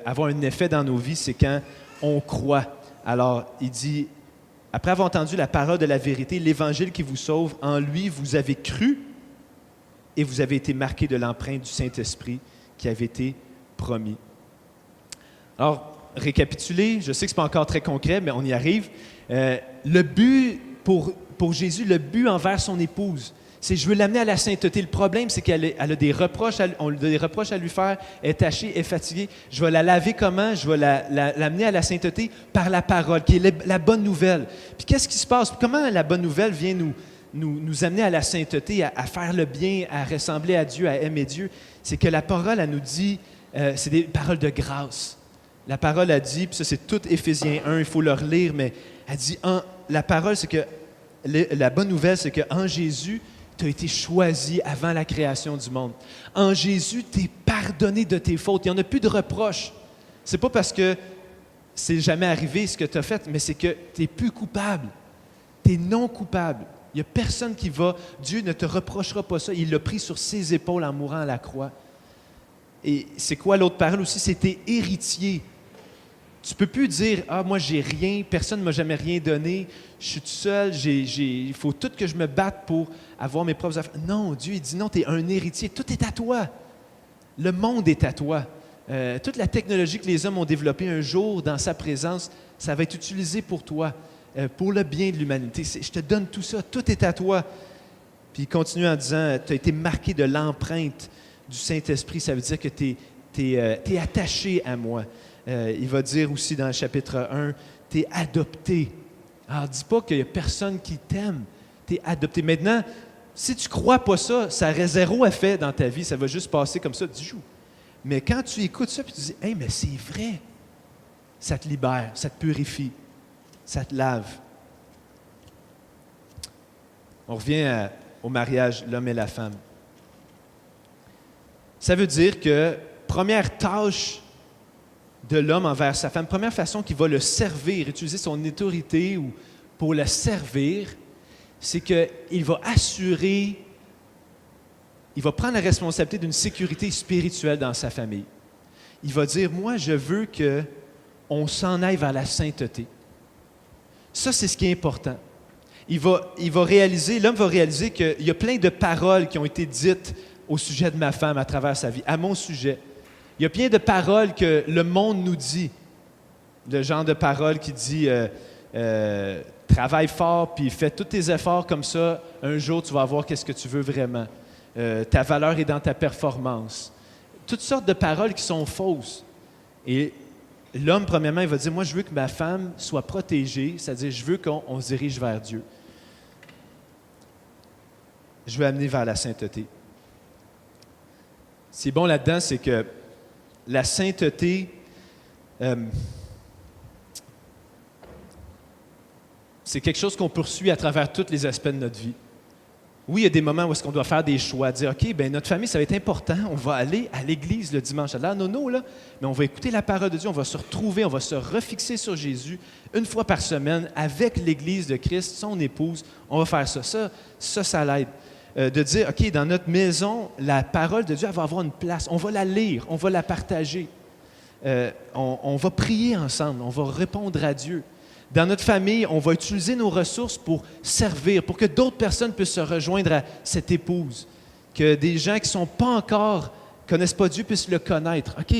[SPEAKER 2] avoir un effet dans nos vies, c'est quand on croit. Alors, il dit, après avoir entendu la parole de la vérité, l'Évangile qui vous sauve, en lui, vous avez cru,
[SPEAKER 1] et vous avez été marqués de l'empreinte du Saint-Esprit qui avait été promis. » Alors, récapituler, je sais que ce n'est pas encore très concret, mais on y arrive. Le but pour Jésus, le but envers son épouse, c'est je veux l'amener à la sainteté. Le problème, c'est qu'elle a des reproches, on lui a des reproches à lui faire, elle est tachée, elle est fatiguée. Je vais la laver comment? Je vais l'amener à la sainteté par la parole, qui est la bonne nouvelle. Puis qu'est-ce qui se passe? Comment la bonne nouvelle vient nous amener à la sainteté, à faire le bien, à ressembler à Dieu, à aimer Dieu? C'est que la parole, elle nous dit, c'est des paroles de grâce. La parole a dit, puis ça c'est tout Éphésiens 1, il faut le relire, mais elle dit, la parole, c'est que, la bonne nouvelle, c'est qu'en Jésus, tu as été choisi avant la création du monde. En Jésus, tu es pardonné de tes fautes. Il n'y en a plus de reproches. C'est pas parce que c'est jamais arrivé ce que tu as fait, mais c'est que tu n'es plus coupable. Tu es non coupable. Il n'y a personne qui va, Dieu ne te reprochera pas ça. Il l'a pris sur ses épaules en mourant à la croix. Et c'est quoi l'autre parole aussi? C'est t'es héritier. Tu ne peux plus dire « Ah, moi, j'ai rien, personne ne m'a jamais rien donné, je suis tout seul, il faut tout que je me batte pour avoir mes propres affaires. » Non, Dieu, il dit non, tu es un héritier, tout est à toi. Le monde est à toi. Toute la technologie que les hommes ont développée un jour dans sa présence, ça va être utilisé pour toi, pour le bien de l'humanité. Je te donne tout ça, tout est à toi. Puis il continue en disant « Tu as été marqué de l'empreinte du Saint-Esprit. » Ça veut dire que tu es attaché à moi. Il va dire aussi dans le chapitre 1, tu es adopté. Alors, dis pas qu'il n'y a personne qui t'aime. Tu es adopté. Maintenant, si tu ne crois pas ça, ça aurait zéro effet dans ta vie. Ça va juste passer comme ça du jour. Mais quand tu écoutes ça et tu dis « Hey, mais c'est vrai », ça te libère, ça te purifie, ça te lave. On revient au mariage, l'homme et la femme. Ça veut dire que première tâche de l'homme envers sa femme, première façon qu'il va le servir, utiliser son autorité ou pour le servir, c'est qu'il va assurer, il va prendre la responsabilité d'une sécurité spirituelle dans sa famille. Il va dire, moi, je veux qu'on s'en aille vers la sainteté. Ça, c'est ce qui est important. L'homme va réaliser qu'il y a plein de paroles qui ont été dites au sujet de ma femme à travers sa vie, à mon sujet. Il y a plein de paroles que le monde nous dit. Le genre de paroles qui dit travaille fort puis fais tous tes efforts comme ça, un jour tu vas voir qu'est-ce que tu veux vraiment. Ta valeur est dans ta performance. Toutes sortes de paroles qui sont fausses. Et l'homme, premièrement, il va dire, moi je veux que ma femme soit protégée, c'est-à-dire je veux qu'on se dirige vers Dieu. Je veux amener vers la sainteté. Ce qui est bon là-dedans, c'est que la sainteté, c'est quelque chose qu'on poursuit à travers tous les aspects de notre vie. Oui, il y a des moments où est-ce qu'on doit faire des choix, dire, OK, bien, notre famille, ça va être important, on va aller à l'église le dimanche, à la nono, là, mais on va écouter la parole de Dieu, on va se retrouver, on va se refixer sur Jésus une fois par semaine avec l'Église de Christ, son épouse, on va faire ça. Ça l'aide. De dire, OK, dans notre maison, la parole de Dieu, elle va avoir une place. On va la lire, on va la partager. On va prier ensemble, on va répondre à Dieu. Dans notre famille, on va utiliser nos ressources pour servir, pour que d'autres personnes puissent se rejoindre à cette épouse. Que des gens qui ne connaissent pas Dieu puissent le connaître. OK,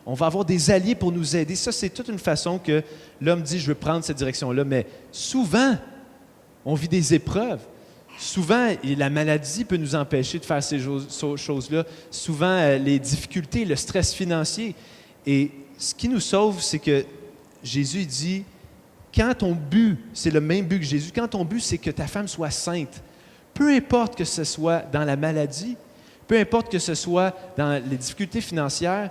[SPEAKER 1] on va avoir des alliés pour nous aider. Ça, c'est toute une façon que l'homme dit, je veux prendre cette direction-là. Mais souvent, on vit des épreuves. Souvent, la maladie peut nous empêcher de faire ces choses-là. Souvent, les difficultés, le stress financier. Et ce qui nous sauve, c'est que Jésus dit, quand ton but, c'est le même but que Jésus, quand ton but, c'est que ta femme soit sainte, peu importe que ce soit dans la maladie, peu importe que ce soit dans les difficultés financières,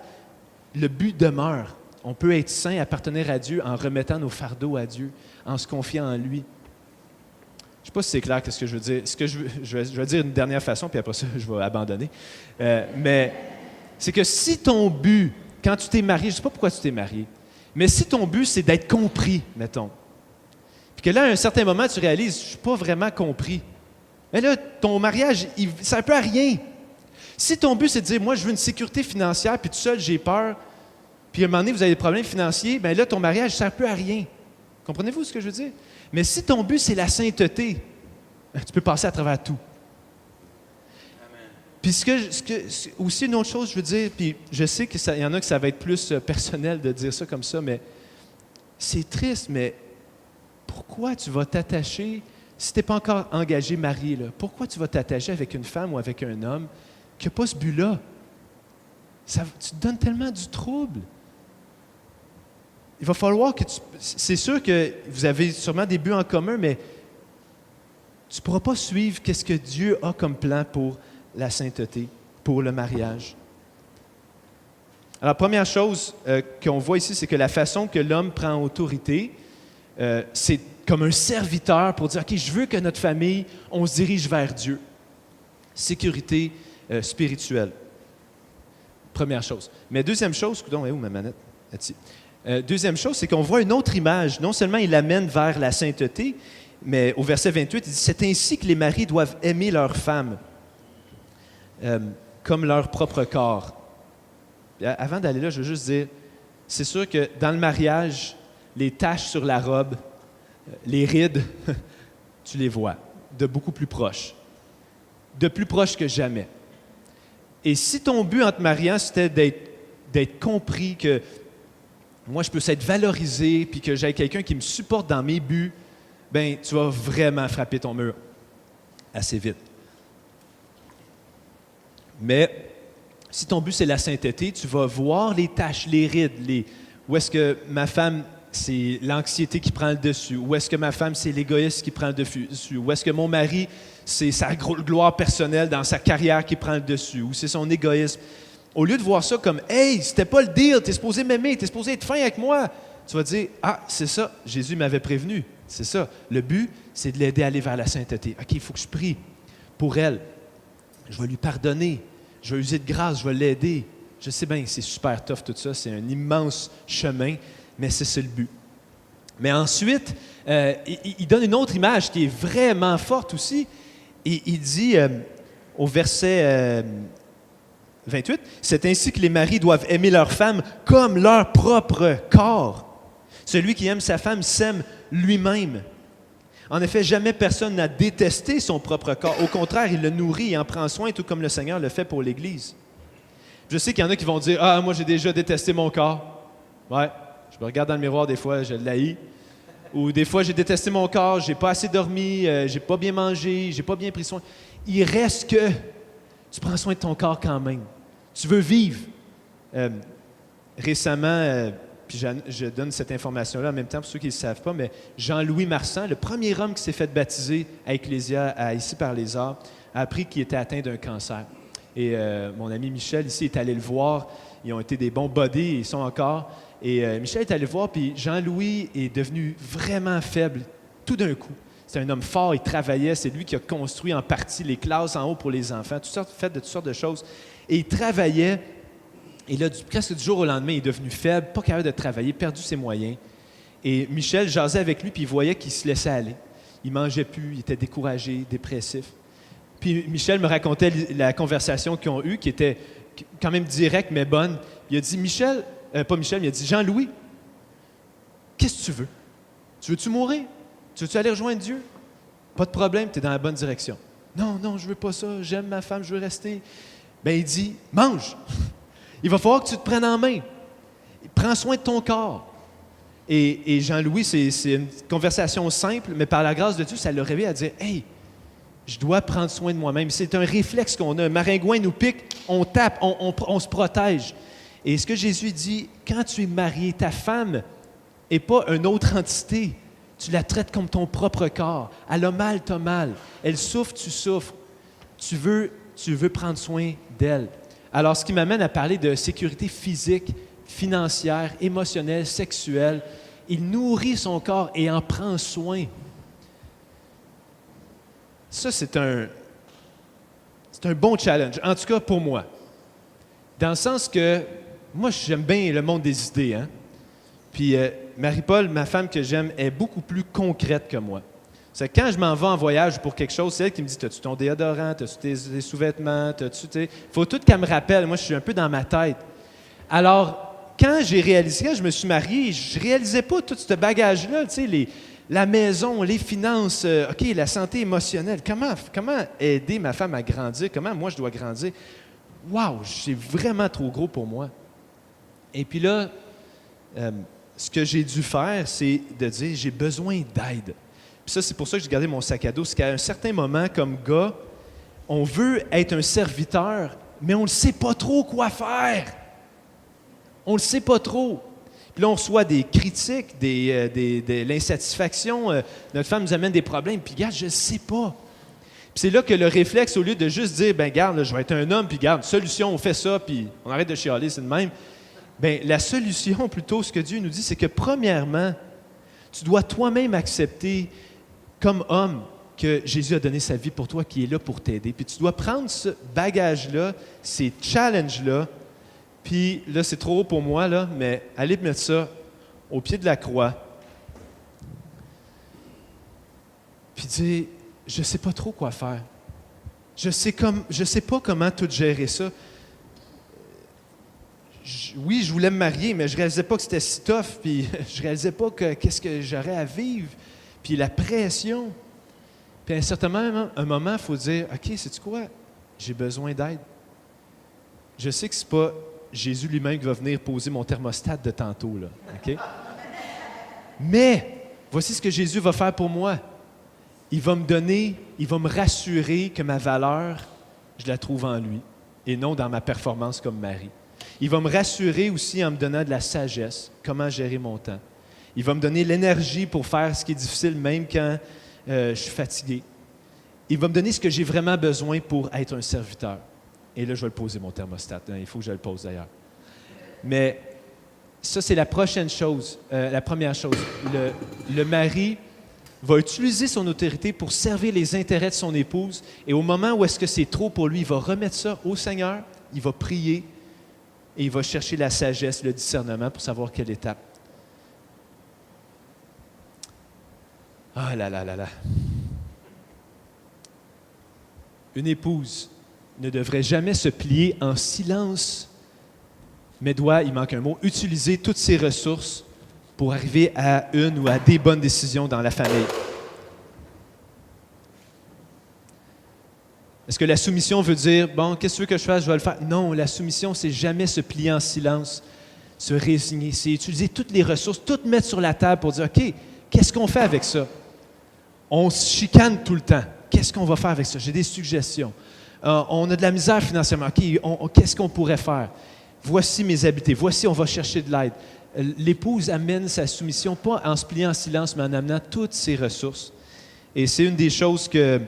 [SPEAKER 1] le but demeure. On peut être saint, appartenir à Dieu en remettant nos fardeaux à Dieu, en se confiant en lui. Je ne sais pas si c'est clair ce que je veux dire. Je vais dire une dernière façon, puis après ça, je vais abandonner. Mais c'est que si ton but, quand tu t'es marié, je ne sais pas pourquoi tu t'es marié, mais si ton but, c'est d'être compris, mettons, puis que là, à un certain moment, tu réalises, je ne suis pas vraiment compris, mais là, ton mariage, ça ne peut à rien. Si ton but, c'est de dire, moi, je veux une sécurité financière, puis tout seul, j'ai peur, puis à un moment donné, vous avez des problèmes financiers, bien là, ton mariage, ça ne peut à rien. Comprenez-vous ce que je veux dire? Mais si ton but, c'est la sainteté, tu peux passer à travers tout.
[SPEAKER 2] Puis aussi une autre chose, je veux dire, puis je sais qu'il y en a que ça va être plus personnel de dire ça comme ça, mais c'est triste, mais pourquoi tu vas t'attacher, si tu n'es pas encore engagé, marié, là, pourquoi tu vas t'attacher avec une femme ou avec un homme qui n'a pas ce but-là? Tu te donnes tellement du trouble. Il va falloir que c'est sûr que vous avez sûrement des buts en commun, mais tu ne pourras pas suivre ce que Dieu a comme plan pour la sainteté, pour le mariage. Alors, première chose qu'on voit ici, c'est que la façon que l'homme prend autorité, c'est comme un serviteur pour dire, OK, je veux que notre famille, on se dirige vers Dieu. Sécurité spirituelle. Première chose. Mais deuxième chose, coudonc, où ma manette? Là-dessus. Deuxième chose, c'est qu'on voit une autre image. Non seulement il amène vers la sainteté, mais au verset 28, il dit, c'est ainsi que les maris doivent aimer leurs femmes comme leur propre corps. Avant d'aller là, je veux juste dire, c'est sûr que dans le mariage, les taches sur la robe, les rides, tu les vois de beaucoup plus proche, de plus proche que jamais. Et si ton but en te mariant, c'était d'être compris que moi, je peux être valorisé, puis que j'ai quelqu'un qui me supporte dans mes buts, bien, tu vas vraiment frapper ton mur assez vite. Mais si ton but, c'est la sainteté, tu vas voir les taches, les rides, où est-ce que ma femme, c'est l'anxiété qui prend le dessus, où est-ce que ma femme, c'est l'égoïsme qui prend le dessus, où est-ce que mon mari, c'est sa gloire personnelle dans sa carrière qui prend le dessus, ou c'est son égoïsme. Au lieu de voir ça comme « Hey, c'était pas le deal, t'es supposé m'aimer, t'es supposé être fin avec moi », tu vas dire « Ah, c'est ça, Jésus m'avait prévenu, c'est ça. Le but, c'est de l'aider à aller vers la sainteté. OK, il faut que je prie pour elle. Je vais lui pardonner. Je vais user de grâce, je vais l'aider. Je sais bien, c'est super tough tout ça, c'est un immense chemin, mais c'est ça le but. » Mais ensuite, il donne une autre image qui est vraiment forte aussi. Et il dit au verset 28, « C'est ainsi que les maris doivent aimer leur femme comme leur propre corps. Celui qui aime sa femme s'aime lui-même. En effet, jamais personne n'a détesté son propre corps. Au contraire, il le nourrit et en prend soin, tout comme le Seigneur le fait pour l'Église. » Je sais qu'il y en a qui vont dire « Ah, moi j'ai déjà détesté mon corps. » Ouais, je me regarde dans le miroir des fois, je l'haïs. Ou des fois, j'ai détesté mon corps, j'ai pas assez dormi, j'ai pas bien mangé, j'ai pas bien pris soin. Il reste que tu prends soin de ton corps quand même. Tu veux vivre. Récemment, puis je donne cette information-là en même temps pour ceux qui ne le savent pas, mais Jean-Louis Marsan, le premier homme qui s'est fait baptiser à Ecclésia, à Ici par les Arts, a appris qu'il était atteint d'un cancer. Et mon ami Michel ici est allé le voir. Ils ont été des bons buddies, ils sont encore. Et Michel est allé le voir, puis Jean-Louis est devenu vraiment faible tout d'un coup. C'est un homme fort, il travaillait, c'est lui qui a construit en partie les classes en haut pour les enfants, fait de toutes sortes de choses. Et il travaillait, et là, presque du jour au lendemain, il est devenu faible, pas capable de travailler, perdu ses moyens. Et Michel jasait avec lui, puis il voyait qu'il se laissait aller. Il ne mangeait plus, il était découragé, dépressif. Puis Michel me racontait la conversation qu'ils ont eue, qui était quand même directe, mais bonne. Il a dit, pas Michel, mais il a dit, Jean-Louis, qu'est-ce que tu veux? Tu veux-tu mourir? Tu veux-tu aller rejoindre Dieu? Pas de problème, tu es dans la bonne direction. Non, je veux pas ça, j'aime ma femme, je veux rester. Bien, il dit, mange! Il va falloir que tu te prennes en main. Prends soin de ton corps. Et Jean-Louis, c'est une conversation simple, mais par la grâce de Dieu, ça l'a réveillé à dire, hey, je dois prendre soin de moi-même. C'est un réflexe qu'on a. Un maringouin nous pique, on tape, on se protège. Et ce que Jésus dit, quand tu es marié, ta femme n'est pas une autre entité. Tu la traites comme ton propre corps. Elle a mal, tu as mal. Elle souffre, tu souffres. Tu veux prendre soin d'elle. Alors, ce qui m'amène à parler de sécurité physique, financière, émotionnelle, sexuelle. Il nourrit son corps et en prend soin. Ça, c'est un bon challenge, en tout cas pour moi. Dans le sens que, moi, j'aime bien le monde des idées, hein? Puis Marie-Paul, ma femme que j'aime, est beaucoup plus concrète que moi. C'est quand je m'en vais en voyage pour quelque chose, c'est elle qui me dit, t'as-tu ton déodorant, t'as-tu tes sous-vêtements, t'as-tu tes... Faut tout qu'elle me rappelle. Moi, je suis un peu dans ma tête. Alors, quand je me suis marié, je réalisais pas tout ce bagage-là, tu sais, la maison, les finances, OK, la santé émotionnelle. Comment aider ma femme à grandir? Comment moi je dois grandir? Wow, c'est vraiment trop gros pour moi. Et puis là, ce que j'ai dû faire, c'est de dire, j'ai besoin d'aide. Puis ça, c'est pour ça que j'ai gardé mon sac à dos. C'est qu'à un certain moment, comme gars, on veut être un serviteur, mais on ne sait pas trop quoi faire. On ne le sait pas trop. Puis là, on reçoit des critiques, de l'insatisfaction. Notre femme nous amène des problèmes. Puis, regarde, je ne sais pas. Puis c'est là que le réflexe, au lieu de juste dire, ben garde, là, je vais être un homme, puis garde, solution, on fait ça, puis on arrête de chialer, c'est de même. Bien, la solution, plutôt, ce que Dieu nous dit, c'est que premièrement, tu dois toi-même accepter, comme homme, que Jésus a donné sa vie pour toi, qui est là pour t'aider. Puis tu dois prendre ce bagage-là, ces challenges-là, puis là, c'est trop haut pour moi, là, mais allez mettre ça au pied de la croix. Puis dire, je ne sais pas trop quoi faire. Je sais pas comment tout gérer ça. Oui, je voulais me marier, mais je ne réalisais pas que c'était si tough, puis je ne réalisais pas qu'est-ce que j'aurais à vivre, puis la pression. Puis à un certain moment, il faut dire, OK, sais-tu quoi? J'ai besoin d'aide. Je sais que ce n'est pas Jésus lui-même qui va venir poser mon thermostat de tantôt, là, OK? Mais, voici ce que Jésus va faire pour moi. Il va me rassurer que ma valeur, je la trouve en lui, et non dans ma performance comme mari. Il va me rassurer aussi en me donnant de la sagesse, comment gérer mon temps. Il va me donner l'énergie pour faire ce qui est difficile, même quand je suis fatigué. Il va me donner ce que j'ai vraiment besoin pour être un serviteur. Et là, je vais le poser, mon thermostat. Il faut que je le pose, d'ailleurs. Mais ça, c'est la prochaine chose, la première chose. Le mari va utiliser son autorité pour servir les intérêts de son épouse. Et au moment où est-ce que c'est trop pour lui, il va remettre ça au Seigneur, il va prier et il va chercher la sagesse, le discernement pour savoir quelle étape. Ah là là là là. Une épouse ne devrait jamais se plier en silence, mais doit, il manque un mot, utiliser toutes ses ressources pour arriver à une ou à des bonnes décisions dans la famille. Est-ce que la soumission veut dire, bon, qu'est-ce que tu veux que je fasse, je vais le faire? Non, la soumission, c'est jamais se plier en silence, se résigner, c'est utiliser toutes les ressources, toutes mettre sur la table pour dire, OK, qu'est-ce qu'on fait avec ça? On se chicane tout le temps. Qu'est-ce qu'on va faire avec ça? J'ai des suggestions. On a de la misère financièrement. OK, qu'est-ce qu'on pourrait faire? Voici mes habiletés. Voici, on va chercher de l'aide. L'épouse amène sa soumission, pas en se pliant en silence, mais en amenant toutes ses ressources. Et c'est une des choses que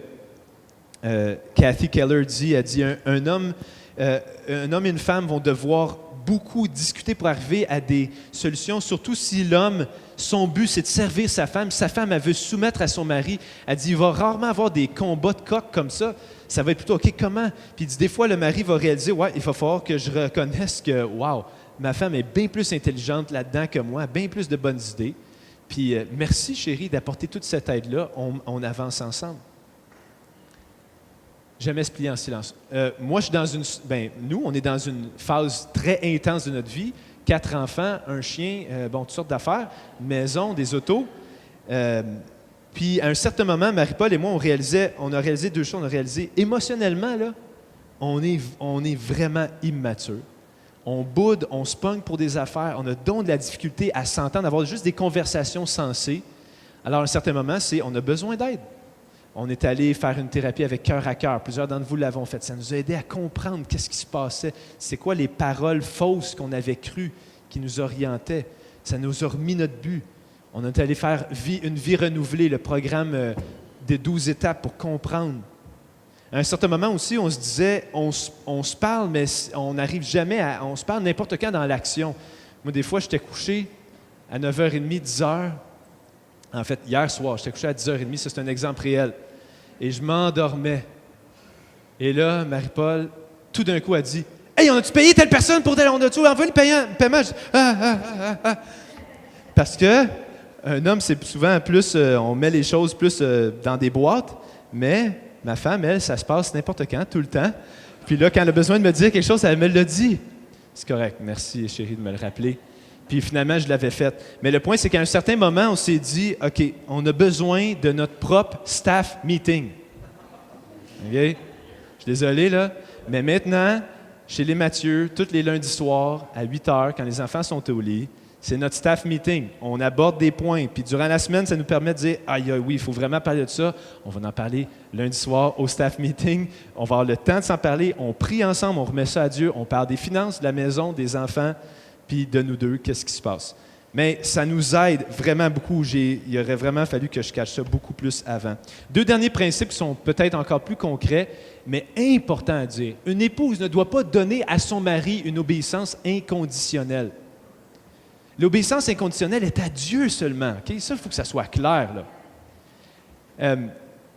[SPEAKER 2] Kathy Keller dit. Elle dit un homme et une femme vont devoir beaucoup discuter pour arriver à des solutions, surtout si l'homme, son but, c'est de servir sa femme. Si sa femme, elle veut se soumettre à son mari, elle dit, il va rarement avoir des combats de coq comme ça. Ça va être plutôt, OK, comment? Puis il dit, des fois, le mari va réaliser, ouais, il va falloir que je reconnaisse que, wow, ma femme est bien plus intelligente là-dedans que moi, bien plus de bonnes idées. Puis merci, chérie, d'apporter toute cette aide-là. On avance ensemble. Jamais se plier en silence. Moi, je suis nous, on est dans une phase très intense de notre vie. 4 enfants, un chien, toutes sortes d'affaires, une maison, des autos. Puis, à un certain moment, Marie-Paul et moi, on a réalisé 2 choses. On a réalisé, émotionnellement, là, on est vraiment immature. On boude, on se pogne pour des affaires. On a donc de la difficulté à s'entendre, avoir juste des conversations sensées. Alors, à un certain moment, on a besoin d'aide. On est allé faire une thérapie avec Cœur à cœur. Plusieurs d'entre vous l'avons fait. Ça nous a aidé à comprendre qu'est-ce qui se passait. C'est quoi les paroles fausses qu'on avait crues, qui nous orientaient. Ça nous a remis notre but. On est allé faire une vie renouvelée, le programme des 12 étapes pour comprendre. À un certain moment aussi, on se disait, on se parle, mais on n'arrive jamais à... On se parle n'importe quand dans l'action. Moi, des fois, j'étais couché à 9h30, 10h. En fait, hier soir, j'étais couché à 10h30. Ça, c'est un exemple réel. Et je m'endormais. Et là, Marie-Paul, tout d'un coup, a dit, « Hey, on a-tu payé telle personne pour telle... On a-tu envoyé le paiement? » Parce que un homme, c'est souvent plus... on met les choses plus dans des boîtes, mais ma femme, elle, ça se passe n'importe quand, tout le temps. Puis là, quand elle a besoin de me dire quelque chose, elle me le dit. C'est correct. Merci, chérie, de me le rappeler. Puis finalement, je l'avais faite. Mais le point, c'est qu'à un certain moment, on s'est dit, OK, on a besoin de notre propre staff meeting. OK? Je suis désolé, là. Mais maintenant, chez les Mathieu, tous les lundis soirs, à 8 heures, quand les enfants sont au lit, c'est notre staff meeting. On aborde des points. Puis durant la semaine, ça nous permet de dire, aïe, oui, il faut vraiment parler de ça. On va en parler lundi soir au staff meeting. On va avoir le temps de s'en parler. On prie ensemble, on remet ça à Dieu. On parle des finances, de la maison, des enfants, puis de nous deux, qu'est-ce qui se passe. Mais ça nous aide vraiment beaucoup. Il aurait vraiment fallu que je cache ça beaucoup plus avant. 2 derniers principes qui sont peut-être encore plus concrets, mais importants à dire. Une épouse ne doit pas donner à son mari une obéissance inconditionnelle. L'obéissance inconditionnelle est à Dieu seulement. Okay? Ça, il faut que ça soit clair, là.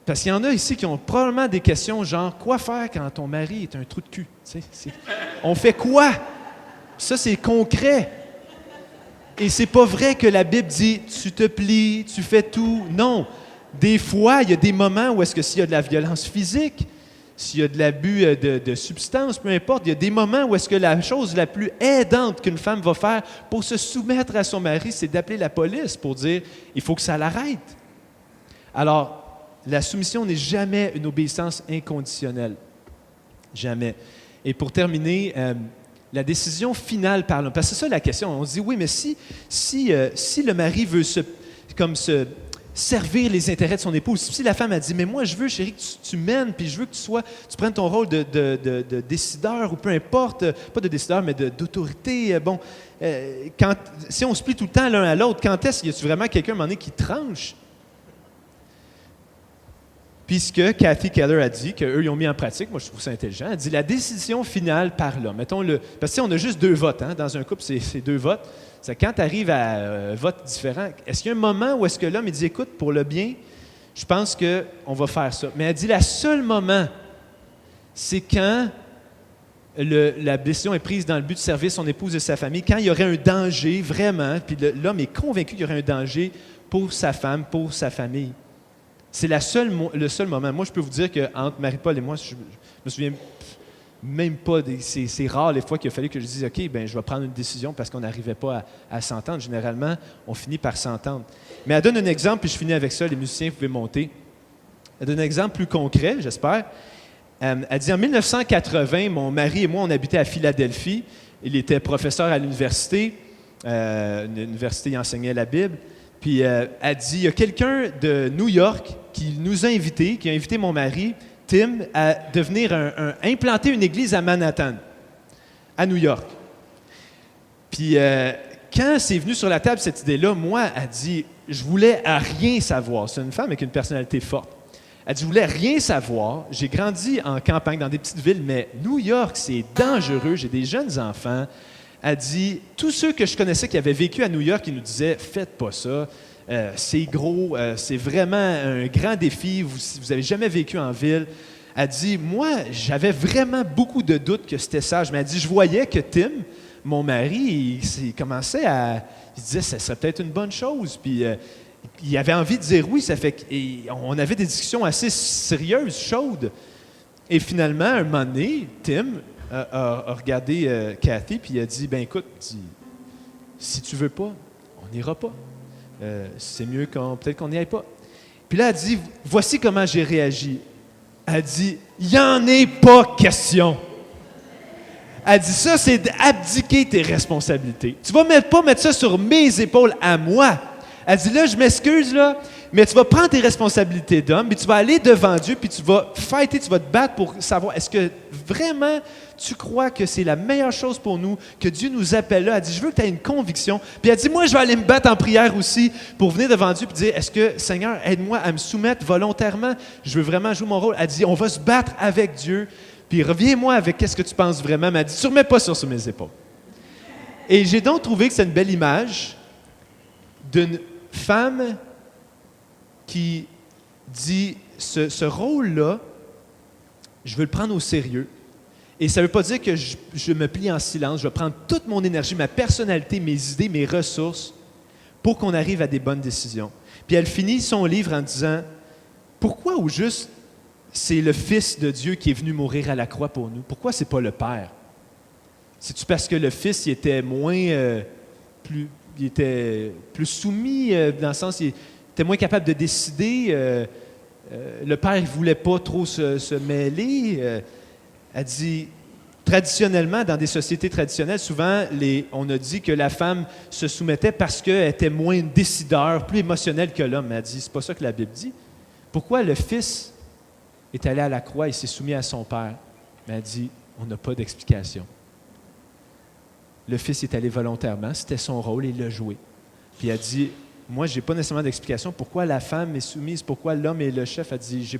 [SPEAKER 2] Parce qu'il y en a ici qui ont probablement des questions genre « Quoi faire quand ton mari est un trou de cul? » On fait quoi? Ça, c'est concret. Et c'est pas vrai que la Bible dit « Tu te plies, tu fais tout. » Non. Des fois, il y a des moments où est-ce que s'il y a de la violence physique, s'il y a de l'abus de substances, peu importe, il y a des moments où est-ce que la chose la plus aidante qu'une femme va faire pour se soumettre à son mari, c'est d'appeler la police pour dire « Il faut que ça l'arrête. » Alors, la soumission n'est jamais une obéissance inconditionnelle. Jamais. Et pour terminer, la décision finale par l'homme. Parce que c'est ça la question. On se dit, oui, mais si le mari veut se servir les intérêts de son épouse, si la femme a dit, mais moi, je veux, chérie, que tu mènes, puis je veux que tu prennes ton rôle de décideur, ou peu importe, pas de décideur, mais d'autorité. Si on se plie tout le temps l'un à l'autre, quand est-ce qu'il y a vraiment quelqu'un à un moment donné qui tranche? Puis ce que Kathy Keller a dit, qu'eux, ils ont mis en pratique, moi je trouve ça intelligent, elle dit la décision finale par l'homme. Mettons-le, parce qu'on a juste 2 votes, hein, dans un couple, c'est 2 votes. C'est quand tu arrives à vote différent, est-ce qu'il y a un moment où est-ce que l'homme il dit, écoute, pour le bien, je pense qu'on va faire ça. Mais elle dit, le seul moment, c'est quand la décision est prise dans le but de servir son épouse et sa famille, quand il y aurait un danger, vraiment, puis l'homme est convaincu qu'il y aurait un danger pour sa femme, pour sa famille. C'est le seul moment. Moi, je peux vous dire qu'entre Marie-Paul et moi, je me souviens même pas. C'est rare les fois qu'il a fallu que je dise « OK, ben, je vais prendre une décision parce qu'on n'arrivait pas à s'entendre. » Généralement, on finit par s'entendre. Mais elle donne un exemple, puis je finis avec ça. Les musiciens, vous pouvez monter. Elle donne un exemple plus concret, j'espère. Elle dit « En 1980, mon mari et moi, on habitait à Philadelphie. Il était professeur à l'université. L'université, il enseignait la Bible. Puis elle dit, il y a quelqu'un de New York qui nous a invités, qui a invité mon mari, Tim, à devenir implanter une église à Manhattan, à New York. Puis quand c'est venu sur la table cette idée-là, moi, elle dit, je voulais à rien savoir. C'est une femme avec une personnalité forte. Elle dit, je voulais rien savoir. J'ai grandi en campagne, dans des petites villes, mais New York, c'est dangereux. J'ai des jeunes enfants. Elle dit, tous ceux que je connaissais qui avaient vécu à New York, ils nous disaient, faites pas ça, c'est gros, c'est vraiment un grand défi, vous n'avez jamais vécu en ville. Elle dit, moi, j'avais vraiment beaucoup de doutes que c'était sage, mais elle dit, je voyais que Tim, mon mari, il commençait il disait, ça serait peut-être une bonne chose, puis il avait envie de dire oui, ça fait on avait des discussions assez sérieuses, chaudes. Et finalement, un moment donné, Tim a regardé Kathy, puis il a dit, ben écoute, si tu veux pas, on n'ira pas. C'est mieux peut-être qu'on n'y aille pas. Puis là, elle dit, voici comment j'ai réagi. Elle dit, il n'y en est pas question. Elle dit, ça, c'est d'abdiquer tes responsabilités. Tu ne vas pas mettre ça sur mes épaules à moi. Elle dit, là, je m'excuse, là, mais tu vas prendre tes responsabilités d'homme, puis tu vas aller devant Dieu, puis tu vas fighter, tu vas te battre pour savoir, est-ce que vraiment tu crois que c'est la meilleure chose pour nous, que Dieu nous appelle là? Elle dit, je veux que tu aies une conviction. Puis elle dit, moi, je vais aller me battre en prière aussi pour venir devant Dieu et dire, est-ce que, Seigneur, aide-moi à me soumettre volontairement? Je veux vraiment jouer mon rôle. Elle dit, on va se battre avec Dieu, puis reviens-moi avec qu'est-ce que tu penses vraiment. Mais elle dit, tu ne remets pas ça sur mes épaules. Et j'ai donc trouvé que c'est une belle image d'une femme qui dit, ce rôle-là, je veux le prendre au sérieux. Et ça ne veut pas dire que je me plie en silence. Je vais prendre toute mon énergie, ma personnalité, mes idées, mes ressources pour qu'on arrive à des bonnes décisions. Puis elle finit son livre en disant, pourquoi au juste c'est le Fils de Dieu qui est venu mourir à la croix pour nous? Pourquoi c'est pas le Père? C'est-tu parce que le Fils il était moins il était plus soumis, dans le sens il était moins capable de décider. Le père ne voulait pas trop se mêler. Elle dit, traditionnellement, dans des sociétés traditionnelles, souvent, on a dit que la femme se soumettait parce qu'elle était moins décideur, plus émotionnelle que l'homme. Elle dit, c'est pas ça que la Bible dit. Pourquoi le fils est allé à la croix et s'est soumis à son père? Mais elle dit, on n'a pas d'explication. Le fils est allé volontairement, c'était son rôle, il l'a joué. Puis elle dit, moi, je n'ai pas nécessairement d'explication pourquoi la femme est soumise, pourquoi l'homme est le chef. Elle dit,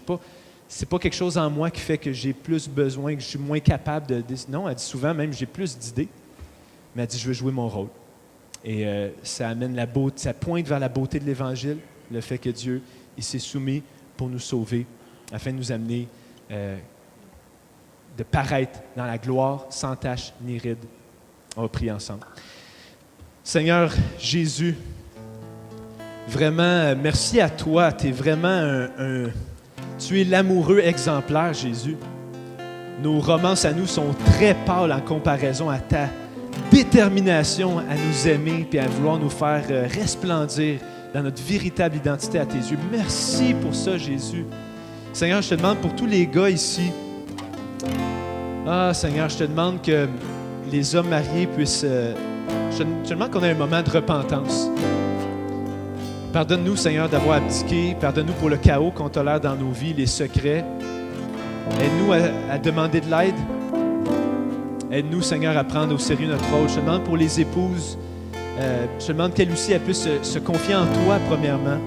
[SPEAKER 2] c'est pas quelque chose en moi qui fait que j'ai plus besoin, que je suis moins capable de... Non, elle dit souvent même, j'ai plus d'idées. Mais elle dit, je veux jouer mon rôle. Et ça amène la beauté, ça pointe vers la beauté de l'Évangile, le fait que Dieu, il s'est soumis pour nous sauver, afin de nous amener de paraître dans la gloire sans tache ni ride. On va prier ensemble. Seigneur Jésus, vraiment, merci à toi. Tu es vraiment tu es l'amoureux exemplaire, Jésus. Nos romances à nous sont très pâles en comparaison à ta détermination à nous aimer et à vouloir nous faire resplendir dans notre véritable identité à tes yeux. Merci pour ça, Jésus. Seigneur, je te demande pour tous les gars ici. Ah, Seigneur, je te demande que les hommes mariés puissent... je te demande qu'on ait un moment de repentance. Pardonne-nous, Seigneur, d'avoir abdiqué. Pardonne-nous pour le chaos qu'on tolère dans nos vies, les secrets. Aide-nous à demander de l'aide. Aide-nous, Seigneur, à prendre au sérieux notre rôle. Je te demande pour les épouses. Je te demande qu'elles aussi puissent se confier en toi, premièrement.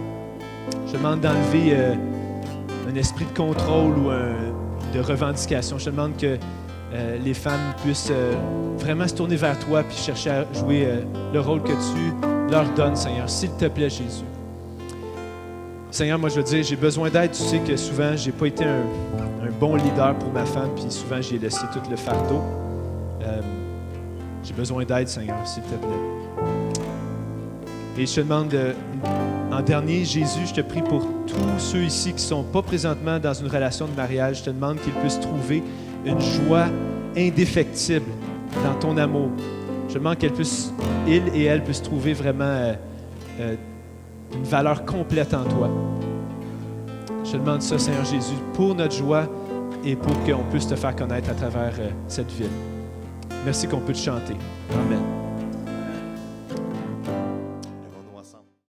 [SPEAKER 2] Je te demande d'enlever un esprit de contrôle ou de revendication. Je te demande que les femmes puissent vraiment se tourner vers toi puis chercher à jouer le rôle que tu leur donnes, Seigneur. S'il te plaît, Jésus. Seigneur, moi, je veux dire, j'ai besoin d'aide. Tu sais que souvent, je n'ai pas été un bon leader pour ma femme, puis souvent, j'ai laissé tout le fardeau. J'ai besoin d'aide, Seigneur, s'il te plaît. Et je te demande, en dernier, Jésus, je te prie pour tous ceux ici qui ne sont pas présentement dans une relation de mariage. Je te demande qu'ils puissent trouver une joie indéfectible dans ton amour. Je te demande ils et elles puissent trouver vraiment une valeur complète en toi. Je te demande ça, Seigneur Jésus, pour notre joie et pour qu'on puisse te faire connaître à travers cette ville. Merci qu'on peut te chanter. Amen.